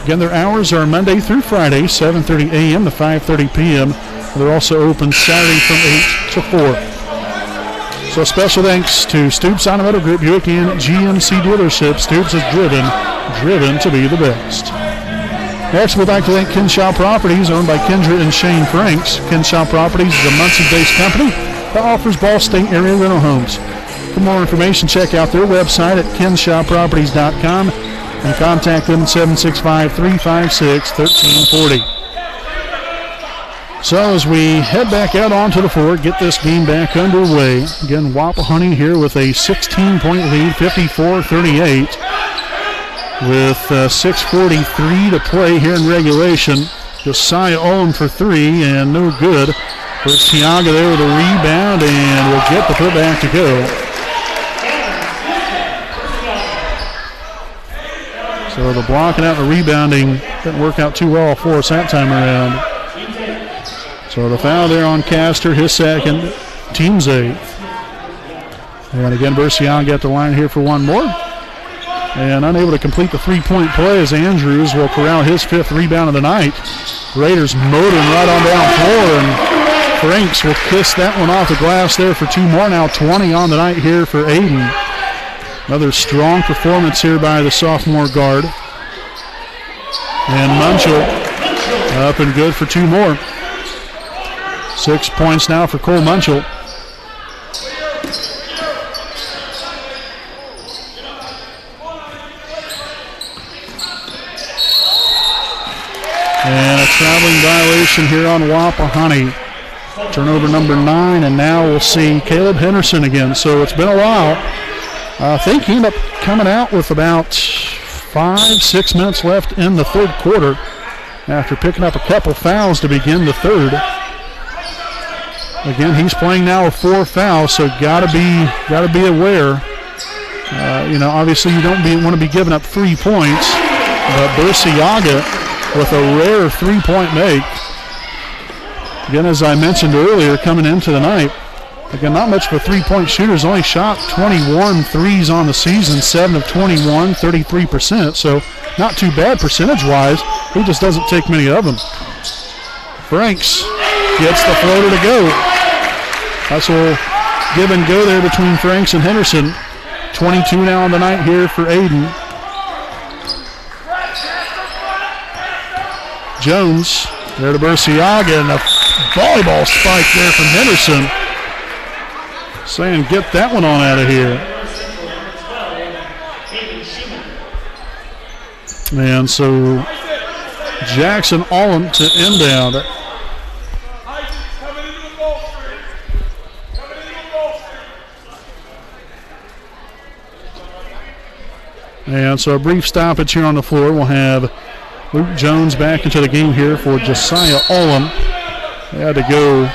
Again, their hours are Monday through Friday, 7:30 a.m. to 5:30 p.m. They're also open Saturday from 8 to 4. So special thanks to Stoops Automotive Group, Buick and GMC dealership. Stoops is driven to be the best. Next, we'd like to thank Kinshaw Properties, owned by Kendra and Shane Franks. Kinshaw Properties is a Muncie-based company that offers Ball State area rental homes. For more information, check out their website at kinshawproperties.com and contact them at 765-356-1340. So as we head back out onto the floor, get this game back underway. Again, Wapahani here with a 16-point lead, 54-38. With 6:43 to play here in regulation. Josiah Owen for three, and no good. There's Tiaga there with a rebound, and will get the putback to go. So the blocking out and the rebounding didn't work out too well for us that time around. So the foul there on Castor, his second, team's eighth. And again, Bercian got the line here for one more. And unable to complete the three-point play as Andrews will corral his fifth rebound of the night. Raiders motoring right on down floor, and Franks will kiss that one off the glass there for two more. Now 20 on the night here for Aiden. Another strong performance here by the sophomore guard. And Munchell up and good for two more. 6 points now for Cole Munchell. And a traveling violation here on Wapahani. Turnover number 9, and now we'll see Caleb Henderson again. So it's been a while. I think he ended up coming out with about 5-6 minutes left in the third quarter after picking up a couple fouls to begin the third. Again, he's playing now with 4 fouls, so gotta be aware. Obviously you don't want to be giving up 3 points, but Berciaga with a rare three-point make. Again, as I mentioned earlier, coming into the night, again, not much of a three-point shooter. He's only shot 21 threes on the season, 7 of 21, 33%. So not too bad percentage-wise. He just doesn't take many of them. Franks gets the floater to go. That's a give and go there between Franks and Henderson. 22 now on the night here for Aiden. Jones there to Berciaga, and a volleyball spike there from Henderson. Saying, get that one on out of here. And so Jackson Allen to inbound. And so a brief stoppage here on the floor. We'll have Luke Jones back into the game here for Josiah Olam. They had to go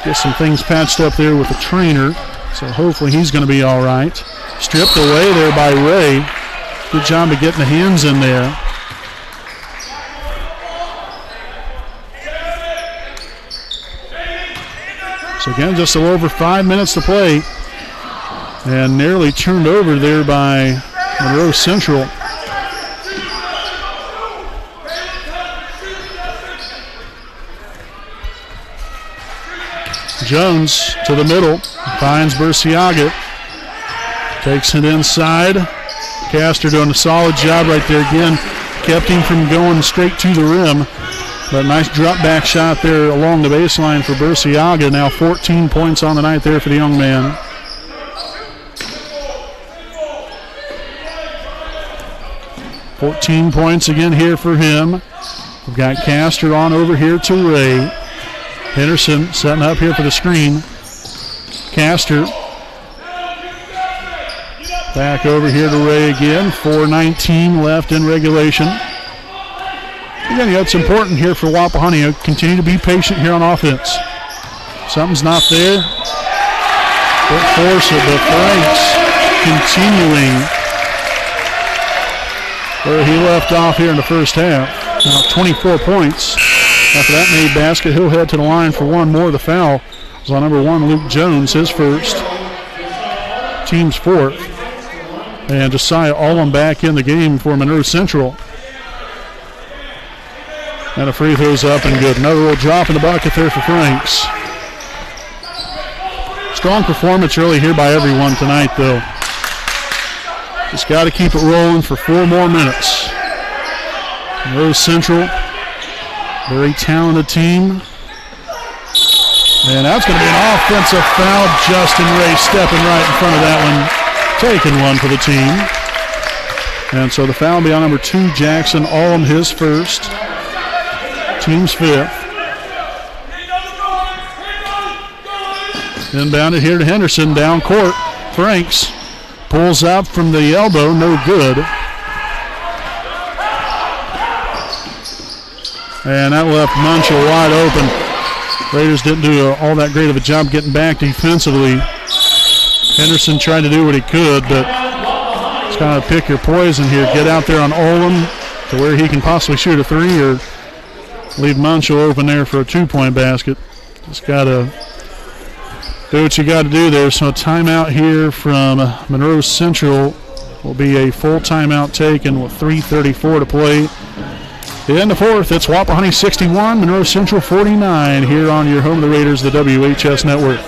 get some things patched up there with the trainer, so hopefully he's going to be all right. Stripped away there by Ray. Good job of getting the hands in there. So again, just a little over 5 minutes to play, and nearly turned over there by Monroe Central. Jones to the middle, finds Berciaga, takes it inside. Castor doing a solid job right there again, kept him from going straight to the rim. But nice drop back shot there along the baseline for Berciaga. Now 14 points on the night there for the young man. $14 points again here for him. We've got Castor on over here to Ray. Henderson setting up here for the screen. Castor back over here to Ray again. 4:19 left in regulation. Again, it's important here for Wapahani. Continue to be patient here on offense. Something's not there. Don't force it, but Franks continuing where he left off here in the first half. Now 24 points. After that made basket, he'll head to the line for one more. The foul was on number 1, Luke Jones, his first, team's fourth. And Josiah Allum back in the game for Monroe Central. And a free throw's up and good. Another little drop in the bucket there for Franks. Strong performance really here by everyone tonight, though. Just got to keep it rolling for 4 more minutes. Monroe Central, very talented team. And that's going to be an offensive foul. Justin Ray stepping right in front of that one, taking one for the team. And so the foul will be on number 2, Jackson Allum, his first, team's 5th. Inbounded here to Henderson, down court. Franks pulls up from the elbow, no good. And that left Munchell wide open. Raiders didn't do all that great of a job getting back defensively. Henderson tried to do what he could, but it's kind of pick your poison here. Get out there on Olam to where he can possibly shoot a 3 or leave Munchell open there for a 2-point basket. Just got to do what you got to do there. So a timeout here from Monroe Central will be a full timeout taken with 3:34 to play. In the fourth, it's Wapahani 61, Monroe Central 49 here on your home of the Raiders, the WHS Network.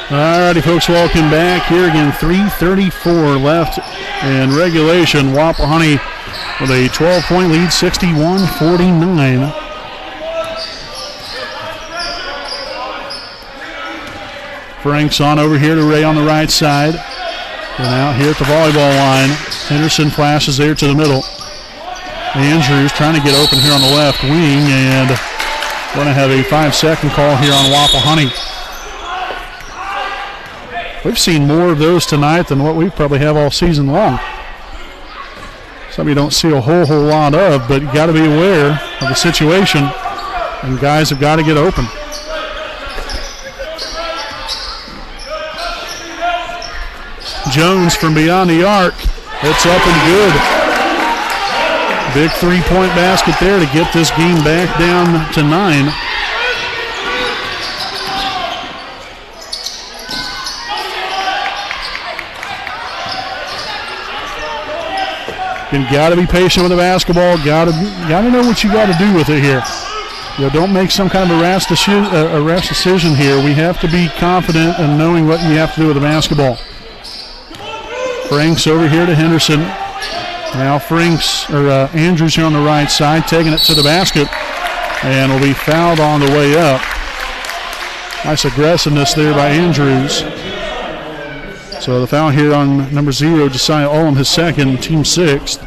Alrighty, folks, welcome back. Here again, 3:34 left in regulation. Wapahani with a 12-point lead, 61-49. Franks on over here to Ray on the right side. And out here at the volleyball line. Henderson flashes there to the middle. Andrews trying to get open here on the left wing, and going to have a 5-second call here on Wapahani. We've seen more of those tonight than what we probably have all season long. Some you don't see a whole lot of, but you got to be aware of the situation, and guys have got to get open. Jones from beyond the arc. It's up and good. Big 3-point basket there to get this game back down to 9. You got to be patient with the basketball. Got to know what you got to do with it here. Don't make some kind of a rash decision here. We have to be confident in knowing what you have to do with the basketball. Franks over here to Henderson. Now Andrews here on the right side, taking it to the basket, and will be fouled on the way up. Nice aggressiveness there by Andrews. So the foul here on number 0, Josiah Olam, his second, team 6th.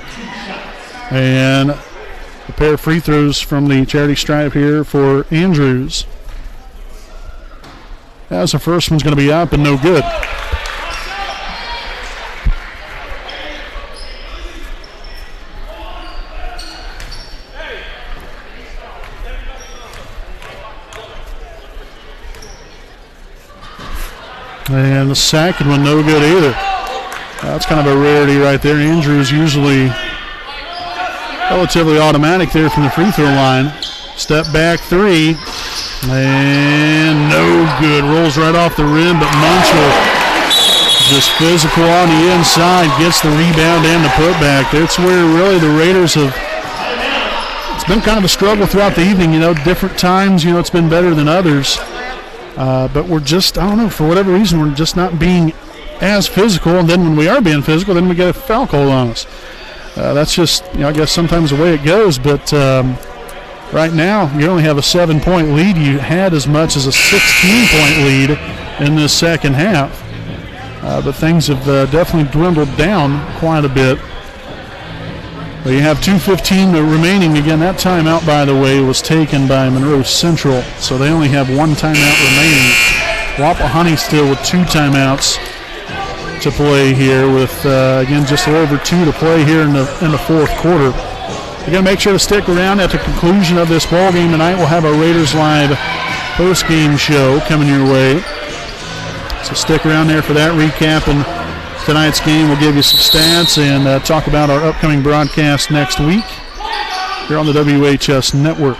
And a pair of free throws from the charity stripe here for Andrews. As the first one's going to be up and no good. And the second one, no good either. That's kind of a rarity right there. Andrews usually relatively automatic there from the free throw line. Step back 3. And no good. Rolls right off the rim, but Munchell just physical on the inside, gets the rebound and the putback. That's where really the Raiders have, it's been kind of a struggle throughout the evening, different times, it's been better than others. But we're just, I don't know, for whatever reason, we're just not being as physical. And then when we are being physical, then we get a foul call on us. That's just, I guess sometimes the way it goes. But right now, you only have a 7-point lead. You had as much as a 16-point lead in this second half. But things have definitely dwindled down quite a bit. But you have 2:15 remaining. Again, that timeout, by the way, was taken by Monroe Central. So they only have one timeout remaining. Wapahani still with 2 timeouts to play here with, again, just a little over 2 to play here in the fourth quarter. You're going to make sure to stick around. At the conclusion of this ball game tonight, we'll have a Raiders Live post-game show coming your way. So stick around there for that recap, and tonight's game will give you some stats and talk about our upcoming broadcast next week here on the WHS Network.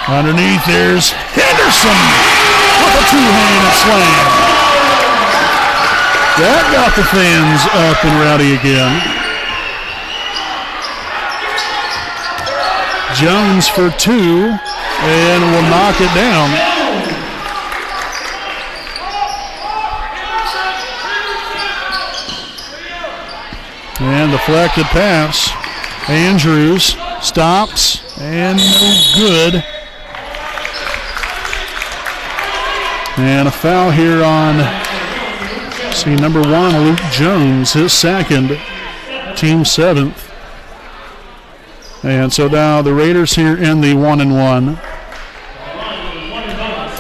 Underneath, there's Henderson with a two-handed slam. That got the fans up and rowdy again. Jones for 2 and will knock it down. And deflected pass. Andrews stops and no good. And a foul here on, number 1, Luke Jones, his second, team 7th. And so now the Raiders here in the 1-and-1.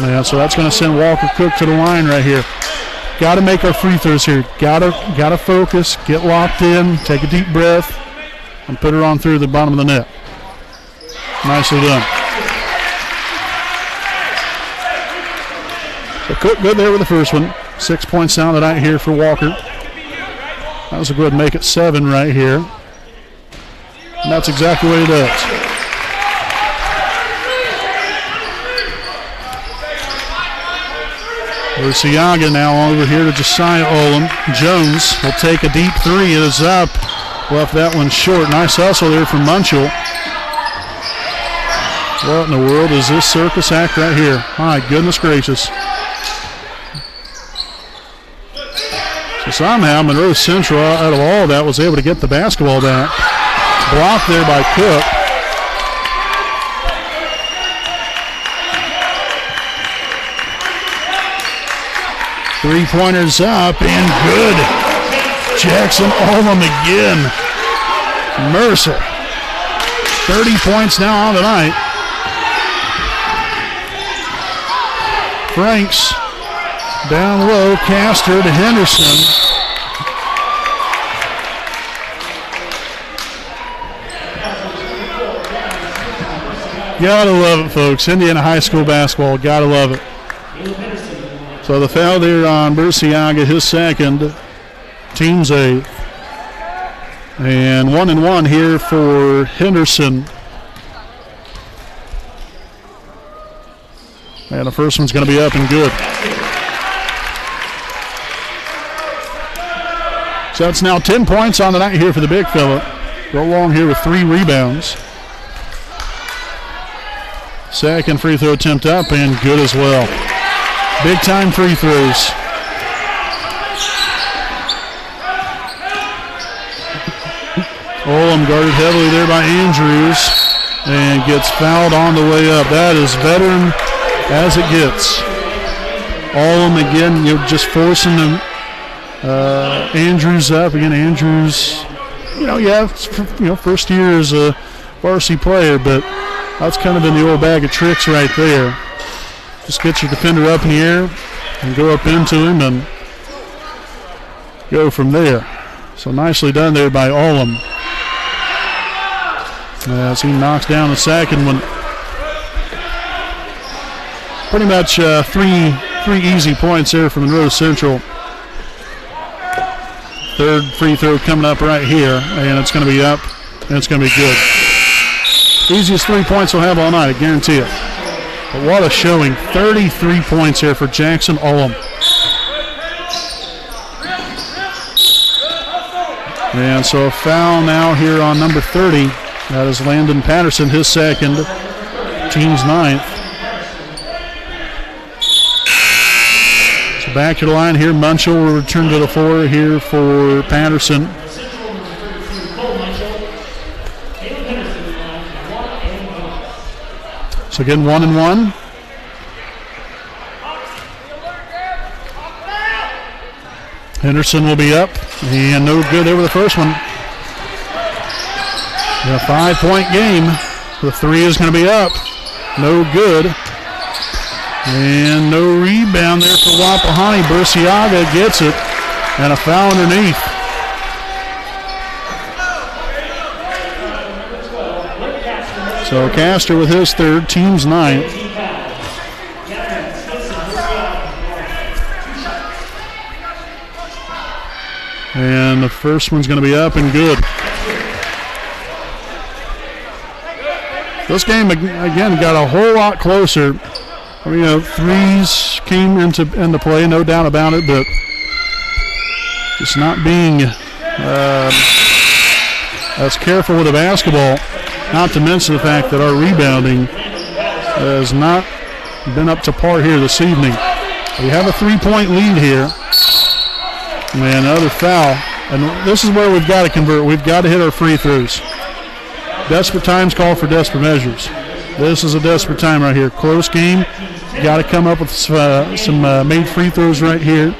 And so that's going to send Walker Cook to the line right here. Got to make our free throws here. Got to focus, get locked in, take a deep breath, and put it on through the bottom of the net. Nicely done. So Cook good there with the first one. 6 points down tonight here for Walker. That was a good make it 7 right here. And that's exactly what he does. Ursiaga now over here to Josiah Olam. Jones will take a deep 3. It is up. Left that one short. Nice hustle there from Munchell. What in the world is this circus act right here? My goodness gracious. So somehow Monroe Central, out of all that, was able to get the basketball back. Blocked there by Cook. Three-pointers up and good. Jackson Olam again. Mercer. 30 points now on tonight. Franks down low. Castor to Henderson. Gotta love it, folks. Indiana High School basketball. Gotta love it. So the foul there on Bursiaga, his second, team's 8th. And 1-and-1 here for Henderson. And the first one's going to be up and good. So it's now 10 points on the night here for the big fella. Go along here with 3 rebounds. Second free throw attempt up and good as well. Big time free throws. Olam guarded heavily there by Andrews and gets fouled on the way up. That is veteran as it gets. Olam again, just forcing them. Andrews up again. Andrews, first year as a varsity player, but that's kind of been the old bag of tricks right there. Just get your defender up in the air and go up into him and go from there. So nicely done there by Olam. As he knocks down the second one. Pretty much three easy points there for Monroe Central. Third free throw coming up right here, and it's going to be up, and it's going to be good. Easiest 3 points we'll have all night, I guarantee it. But what a showing. 33 points here for Jackson Olam. And so a foul now here on number 30. That is Landon Patterson, his second, team's 9th. So back to the line here. Munchell will return to the floor here for Patterson. So again, 1-1. Henderson will be up, and no good over the first one. A 5-point game. The 3 is going to be up. No good. And no rebound there for Wapahani. Burciaga gets it, and a foul underneath. So Castor with his third, team's 9th. And the first one's going to be up and good. This game, again, got a whole lot closer. Threes came into play, no doubt about it, but just not being as careful with the basketball, not to mention the fact that our rebounding has not been up to par here this evening. We have a 3-point lead here. And another foul. And this is where we've got to convert. We've got to hit our free throws. Desperate times call for desperate measures. This is a desperate time right here. Close game. Got to come up with some made free throws right here.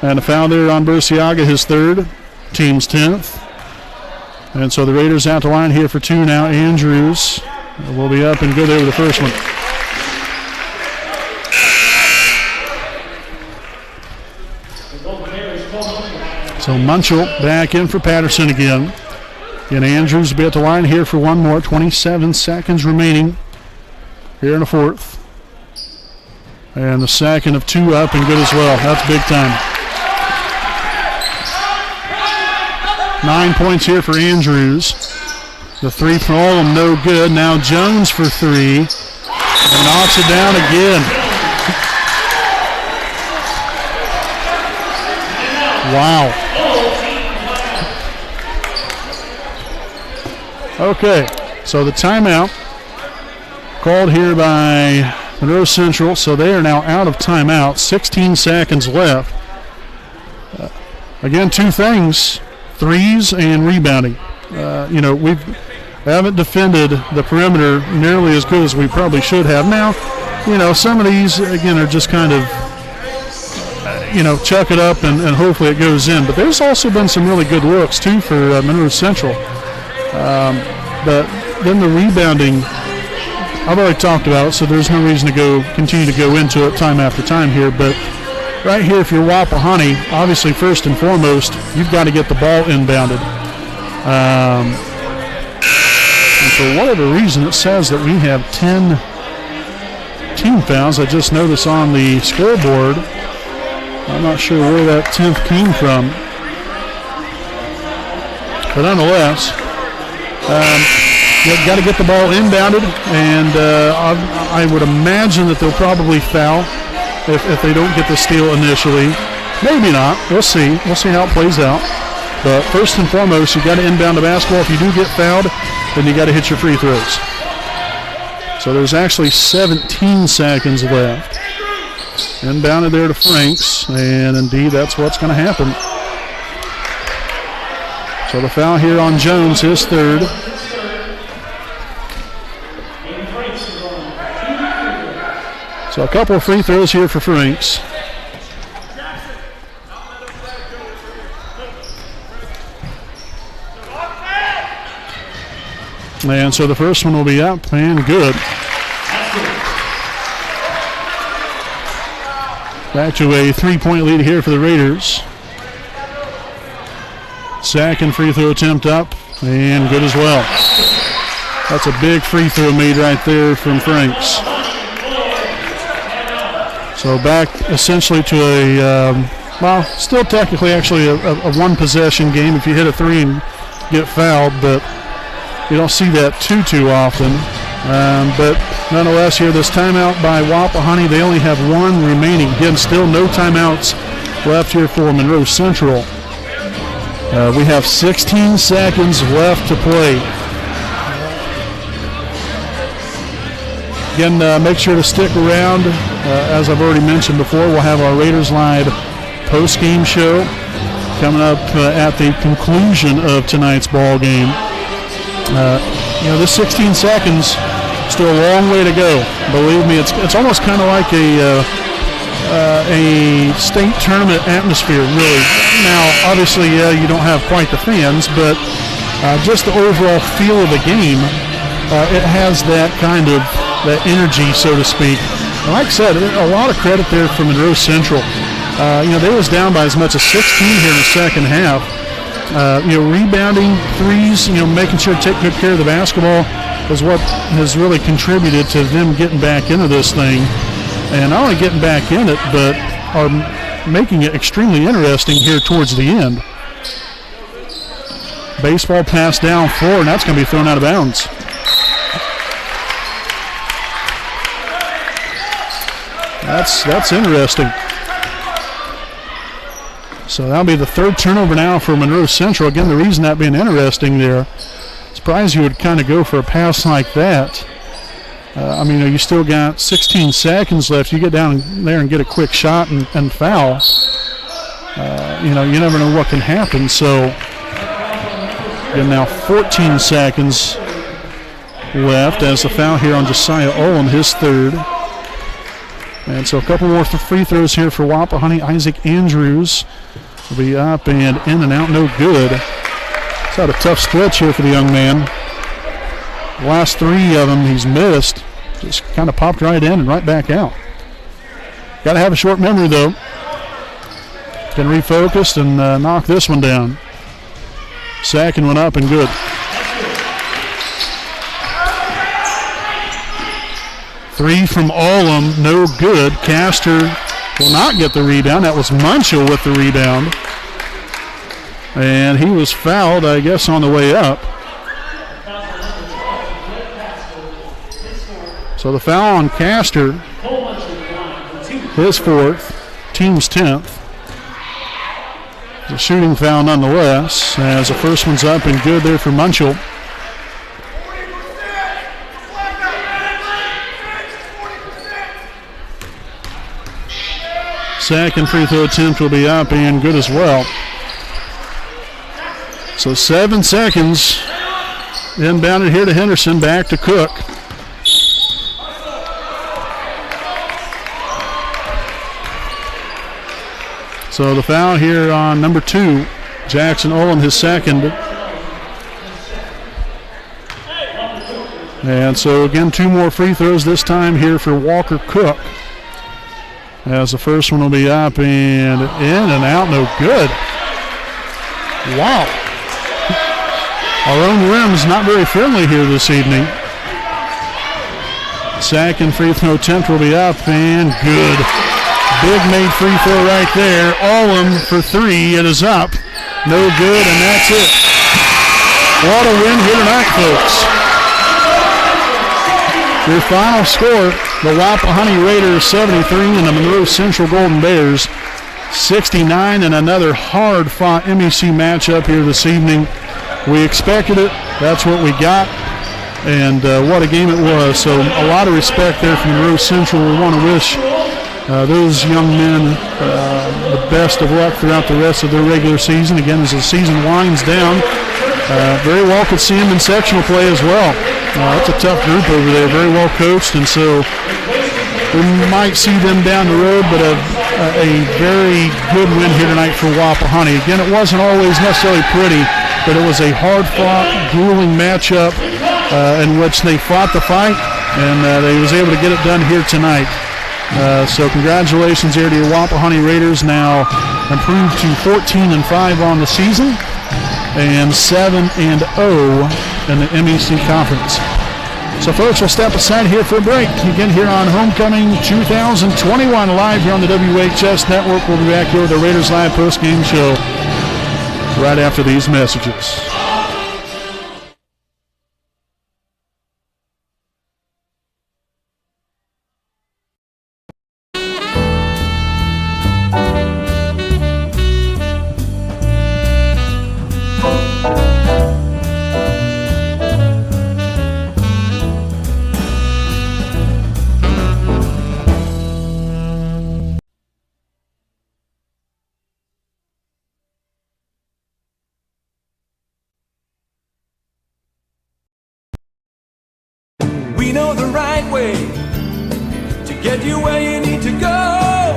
And a foul there on Burciaga, his third. Team's 10th. And so the Raiders out to line here for 2 now. Andrews will be up and good there with the first one. So Munchell back in for Patterson again. And Andrews will be at the line here for one more. 27 seconds remaining here in the fourth. And the second of 2 up and good as well. That's big time. 9 points here for Andrews. The 3 from all of them, no good. Now Jones for 3. And knocks it down again. Wow. Okay, so the timeout called here by Monroe Central, so they are now out of timeout. 16 seconds left. Again, 2 things, threes and rebounding. We haven't defended the perimeter nearly as good as we probably should have. Now, some of these, again, are just kind of, chuck it up and hopefully it goes in. But there's also been some really good looks, too, for Monroe Central. But then the rebounding, I've already talked about it, so there's no reason to continue to go into it time after time here. But right here, if you're Wapahani, obviously first and foremost, you've got to get the ball inbounded. And for whatever reason, it says that we have 10 team fouls. I just noticed on the scoreboard. I'm not sure where that 10th came from. But nonetheless, you've got to get the ball inbounded, and I would imagine that they'll probably foul if they don't get the steal initially. Maybe not. We'll see. We'll see how it plays out. But first and foremost, you've got to inbound the basketball. If you do get fouled, then you got to hit your free throws. So there's actually 17 seconds left. Inbounded there to Franks, and indeed that's what's going to happen. So the foul here on Jones, his third. So a couple of free throws here for Franks. And so the first one will be up and good. Back to a 3-point lead here for the Raiders. Second free throw attempt up and good as well. That's a big free throw made right there from Franks. So back essentially to a, still technically actually a one-possession game if you hit a 3 and get fouled, but you don't see that too often. But nonetheless here, this timeout by Wapahani, they only have 1 remaining. Again, still no timeouts left here for Monroe Central. We have 16 seconds left to play. Again, make sure to stick around. As I've already mentioned before, we'll have our Raiders Live post-game show coming up at the conclusion of tonight's ball game. This 16 seconds, still a long way to go. Believe me, it's almost kind of like a state tournament atmosphere, really. Now, obviously, you don't have quite the fans, but just the overall feel of the game, it has that kind of that energy, so to speak. And like I said, a lot of credit there for Monroe Central. They was down by as much as 16 here in the second half. Rebounding threes, making sure to take good care of the basketball is what has really contributed to them getting back into this thing. And not only getting back in it, but are making it extremely interesting here towards the end. Baseball pass down floor, and that's going to be thrown out of bounds. That's interesting. So that'll be the third turnover now for Monroe Central. Again, the reason that being interesting there, surprised you would kind of go for a pass like that. You still got 16 seconds left. You get down there and get a quick shot and foul. You never know what can happen. So again, now 14 seconds left as the foul here on Josiah Olin, his third. And so a couple more free throws here for Wapahani. Isaac Andrews will be up and in and out, no good. It's had a tough stretch here for the young man. The last three of them he's missed. Just kind of popped right in and right back out. Got to have a short memory, though. Can refocus and knock this one down. Second one up and good. Three from Allum, no good. Castor will not get the rebound. That was Munchell with the rebound. And he was fouled, I guess, on the way up. So the foul on Castor, his fourth, team's 10th. The shooting foul nonetheless, as the first one's up and good there for Munchell. Second free throw attempt will be up and good as well. So 7 seconds. Inbounded here to Henderson, back to Cook. So the foul here on number 2, Jackson Olin, his second. And so again, 2 more free throws this time here for Walker Cook. As the first one will be up and in and out, no good. Wow. Our own rim's not very friendly here this evening. Second free throw attempt will be up and good. Big made free throw right there. Allum for 3. It is up. No good, and that's it. What a win here tonight, folks. Your final score, the Wapahani Raiders 73 and the Monroe Central Golden Bears 69, and another hard-fought MEC matchup here this evening. We expected it. That's what we got. And what a game it was. So a lot of respect there from Monroe Central. We want to wish those young men the best of luck throughout the rest of their regular season. Again, as the season winds down, very well could see them in sectional play as well. It's a tough group over there, very well coached, and so we might see them down the road, but a very good win here tonight for Wapahani. Again, it wasn't always necessarily pretty, but it was a hard-fought, grueling matchup in which they fought the fight, and they was able to get it done here tonight. So congratulations here to your Wapahani Raiders, now improved to 14-5 on the season and 7-0 in the MEC Conference. So folks, we'll step aside here for a break. Again here on Homecoming 2021 live here on the WHS Network. We'll be back here with the Raiders Live post-game show right after these messages. know the right way to get you where you need to go.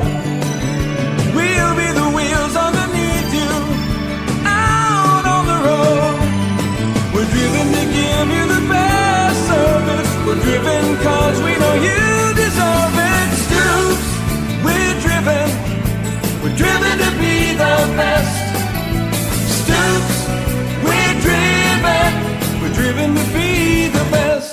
We'll be the wheels underneath you, out on the road. We're driven to give you the best service. We're driven cause we know you deserve it. Stoops, we're driven to be the best. Stoops, we're driven to be the best.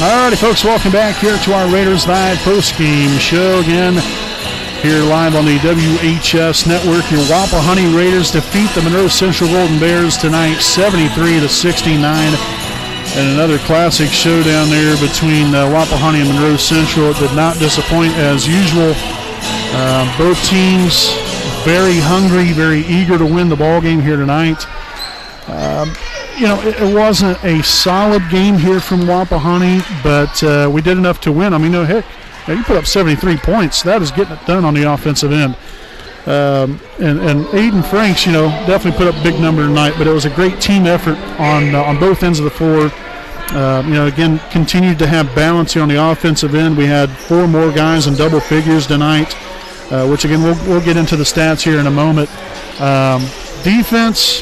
Alrighty, folks, welcome back here to our Raiders Live Postgame show again. Here live on the WHS Network. Your Wapahani Raiders defeat the Monroe Central Golden Bears tonight, 73-69. And another classic showdown there between Wapahani and Monroe Central. It did not disappoint as usual. Both teams very hungry, very eager to win the ball game here tonight. It wasn't a solid game here from Wapahani, but we did enough to win. I mean, heck, you put up 73 points. That is getting it done on the offensive end. And Aiden Franks, definitely put up a big number tonight, but it was a great team effort on both ends of the floor. Again, continued to have balance here on the offensive end. We had 4 more guys in double figures tonight, which, again, we'll get into the stats here in a moment. Defense,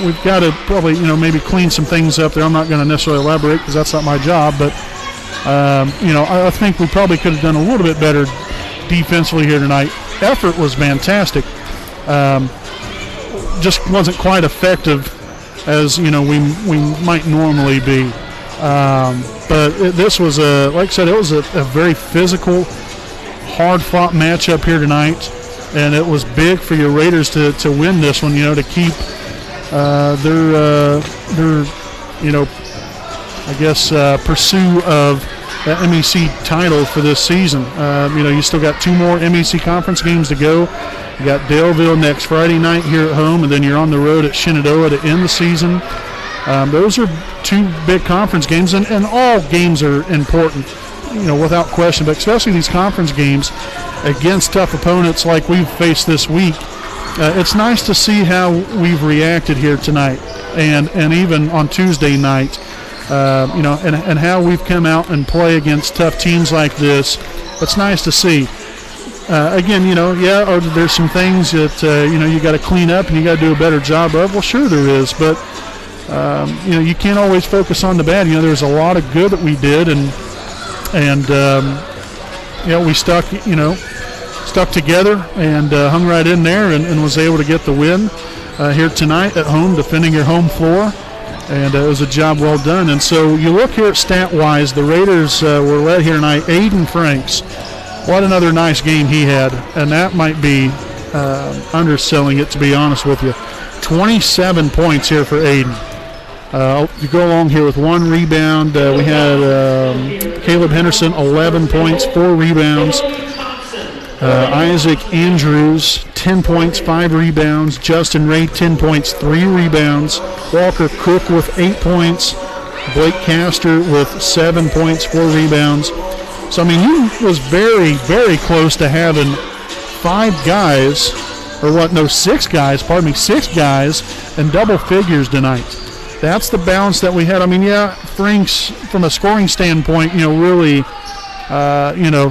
we've got to probably, maybe clean some things up there. I'm not going to necessarily elaborate because that's not my job, but, I think we probably could have done a little bit better defensively here tonight. Effort was fantastic. Just wasn't quite effective as, we might normally be. But this was, like I said, it was a very physical, hard-fought matchup here tonight. And it was big for your Raiders to win this one, to keep their pursuit of the MEC title for this season. You still got 2 more MEC conference games to go. You got Daleville next Friday night here at home, and then you're on the road at Shenandoah to end the season. Those are 2 big conference games, and all games are important. without question, but especially these conference games against tough opponents like we've faced this week. It's nice to see how we've reacted here tonight and even on Tuesday night, and how we've come out and play against tough teams like this. It's nice to see. Again, there's some things that, you got to clean up and you got to do a better job of. Well, sure there is, but, you can't always focus on the bad. There's a lot of good that we did, and we stuck together and hung right in there and was able to get the win here tonight at home, defending your home floor. And it was a job well done. And so you look here at stat-wise, the Raiders were led here tonight. Aiden Franks, what another nice game he had. And that might be underselling it, to be honest with you. 27 points here for Aiden. You go along here with 1 rebound. We had Caleb Henderson, 11 points, 4 rebounds. Isaac Andrews, 10 points, 5 rebounds. Justin Ray, 10 points, 3 rebounds. Walker Cook with 8 points. Blake Castor with 7 points, 4 rebounds. So, he was very, very close to having 6 guys in double figures tonight. That's the balance that we had. Franks, from a scoring standpoint, really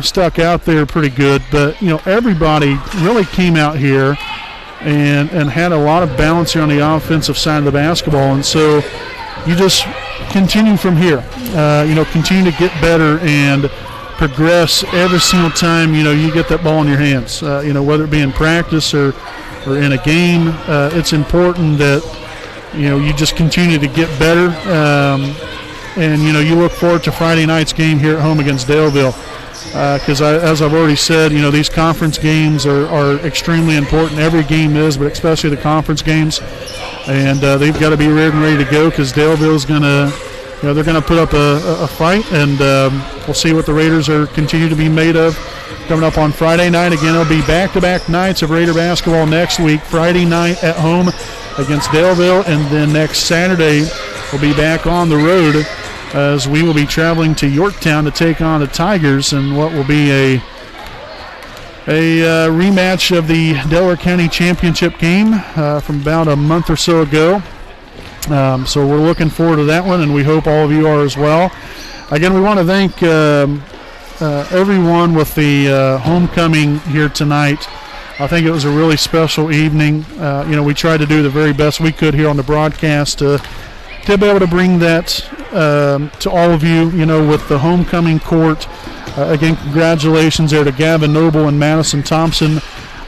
stuck out there pretty good, but everybody really came out here and had a lot of balance here on the offensive side of the basketball, and so you just continue from here, continue to get better and progress every single time you get that ball in your hands, whether it be in practice or in a game. It's important that you just continue to get better. And, you look forward to Friday night's game here at home against Daleville. Because, as I've already said, these conference games are extremely important. Every game is, but especially the conference games. And they've got to be ready to go, because Daleville's going to, they're going to put up a fight. And we'll see what the Raiders are continue to be made of coming up on Friday night. Again, it'll be back-to-back nights of Raider basketball next week. Friday night at home against Daleville, and then next Saturday we'll be back on the road as we will be traveling to Yorktown to take on the Tigers in what will be a rematch of the Delaware County Championship game from about a month or so ago. So we're looking forward to that one, and we hope all of you are as well. Again, we want to thank everyone with the homecoming here tonight. I think it was a really special evening. We tried to do the very best we could here on the broadcast to be able to bring that to all of you, with the homecoming court. Again, congratulations there to Gavin Noble and Madison Thompson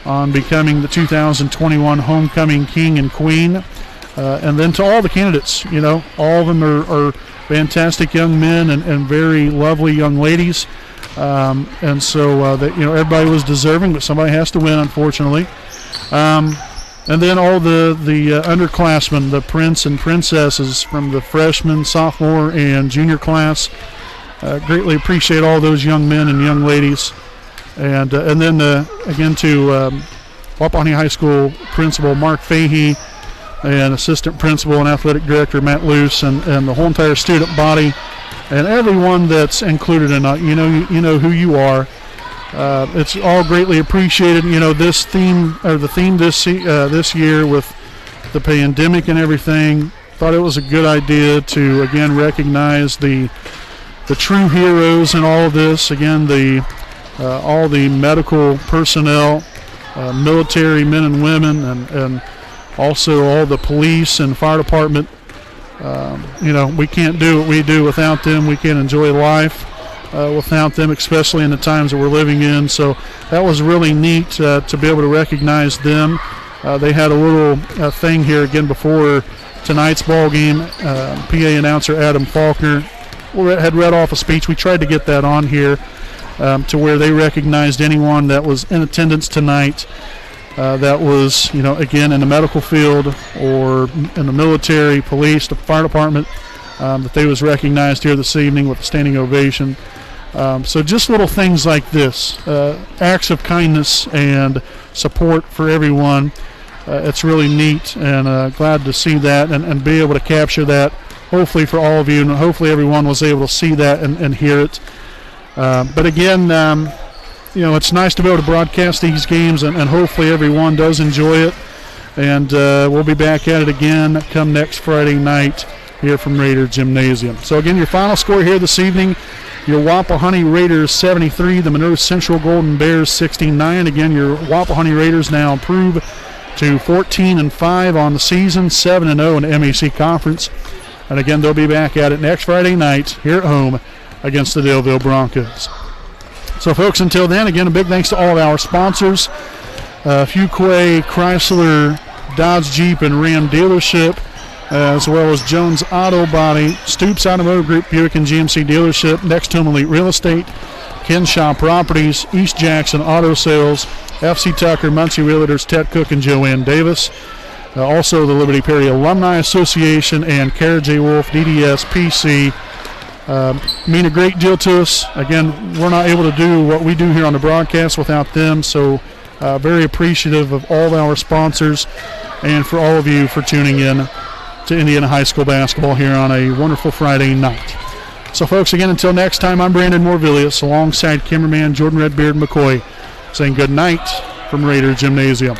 on becoming the 2021 homecoming king and queen. And then to all the candidates, all of them are fantastic young men and very lovely young ladies. And so that everybody was deserving, but somebody has to win, unfortunately. And then all the underclassmen, the prince and princesses from the freshman, sophomore, and junior class. Greatly appreciate all those young men and young ladies. And then again to Wapahani High School Principal Mark Fahey and Assistant Principal and Athletic Director Matt Luce and the whole entire student body and everyone that's included in it. You know who you are. It's all greatly appreciated. This theme, or the theme this year with the pandemic and everything, thought it was a good idea to again recognize the true heroes in all of this. Again, all the medical personnel, military men and women, and also all the police and fire department. We can't do what we do without them. We can't enjoy life without them, especially in the times that we're living in. So that was really neat to be able to recognize them. They had a little thing here again before tonight's ball game. PA announcer Adam Faulkner had read off a speech. We tried to get that on here to where they recognized anyone that was in attendance tonight that was, again, in the medical field or in the military, police, the fire department, that they was recognized here this evening with a standing ovation. So just little things like this, acts of kindness and support for everyone. It's really neat, and glad to see that and be able to capture that, hopefully for all of you, and hopefully everyone was able to see that and hear it. But again, it's nice to be able to broadcast these games, and hopefully everyone does enjoy it. And we'll be back at it again come next Friday night here from Raider Gymnasium. So again, your final score here this evening, your Wapahani Raiders 73, the Monroe Central Golden Bears 69. Again, your Wapahani Raiders now improve to 14-5 on the season, 7-0 in the MAC Conference. And again, they'll be back at it next Friday night here at home against the Daleville Broncos. So folks, until then, again, a big thanks to all of our sponsors, Fuquay, Chrysler, Dodge Jeep and Ram dealership, as well as Jones Auto Body, Stoops Automotive Group, Buick and GMC dealership, Next Home Elite Real Estate, Kenshaw Properties, East Jackson Auto Sales, FC Tucker, Muncie Realtors, Ted Cook and Joanne Davis. Also the Liberty Perry Alumni Association and Kara J. Wolf, DDS, PC, mean a great deal to us. Again, we're not able to do what we do here on the broadcast without them, so very appreciative of all of our sponsors and for all of you for tuning in to Indiana High School basketball here on a wonderful Friday night. So folks, again, until next time, I'm Brandon Morvillius alongside cameraman Jordan Redbeard McCoy saying good night from Raider Gymnasium.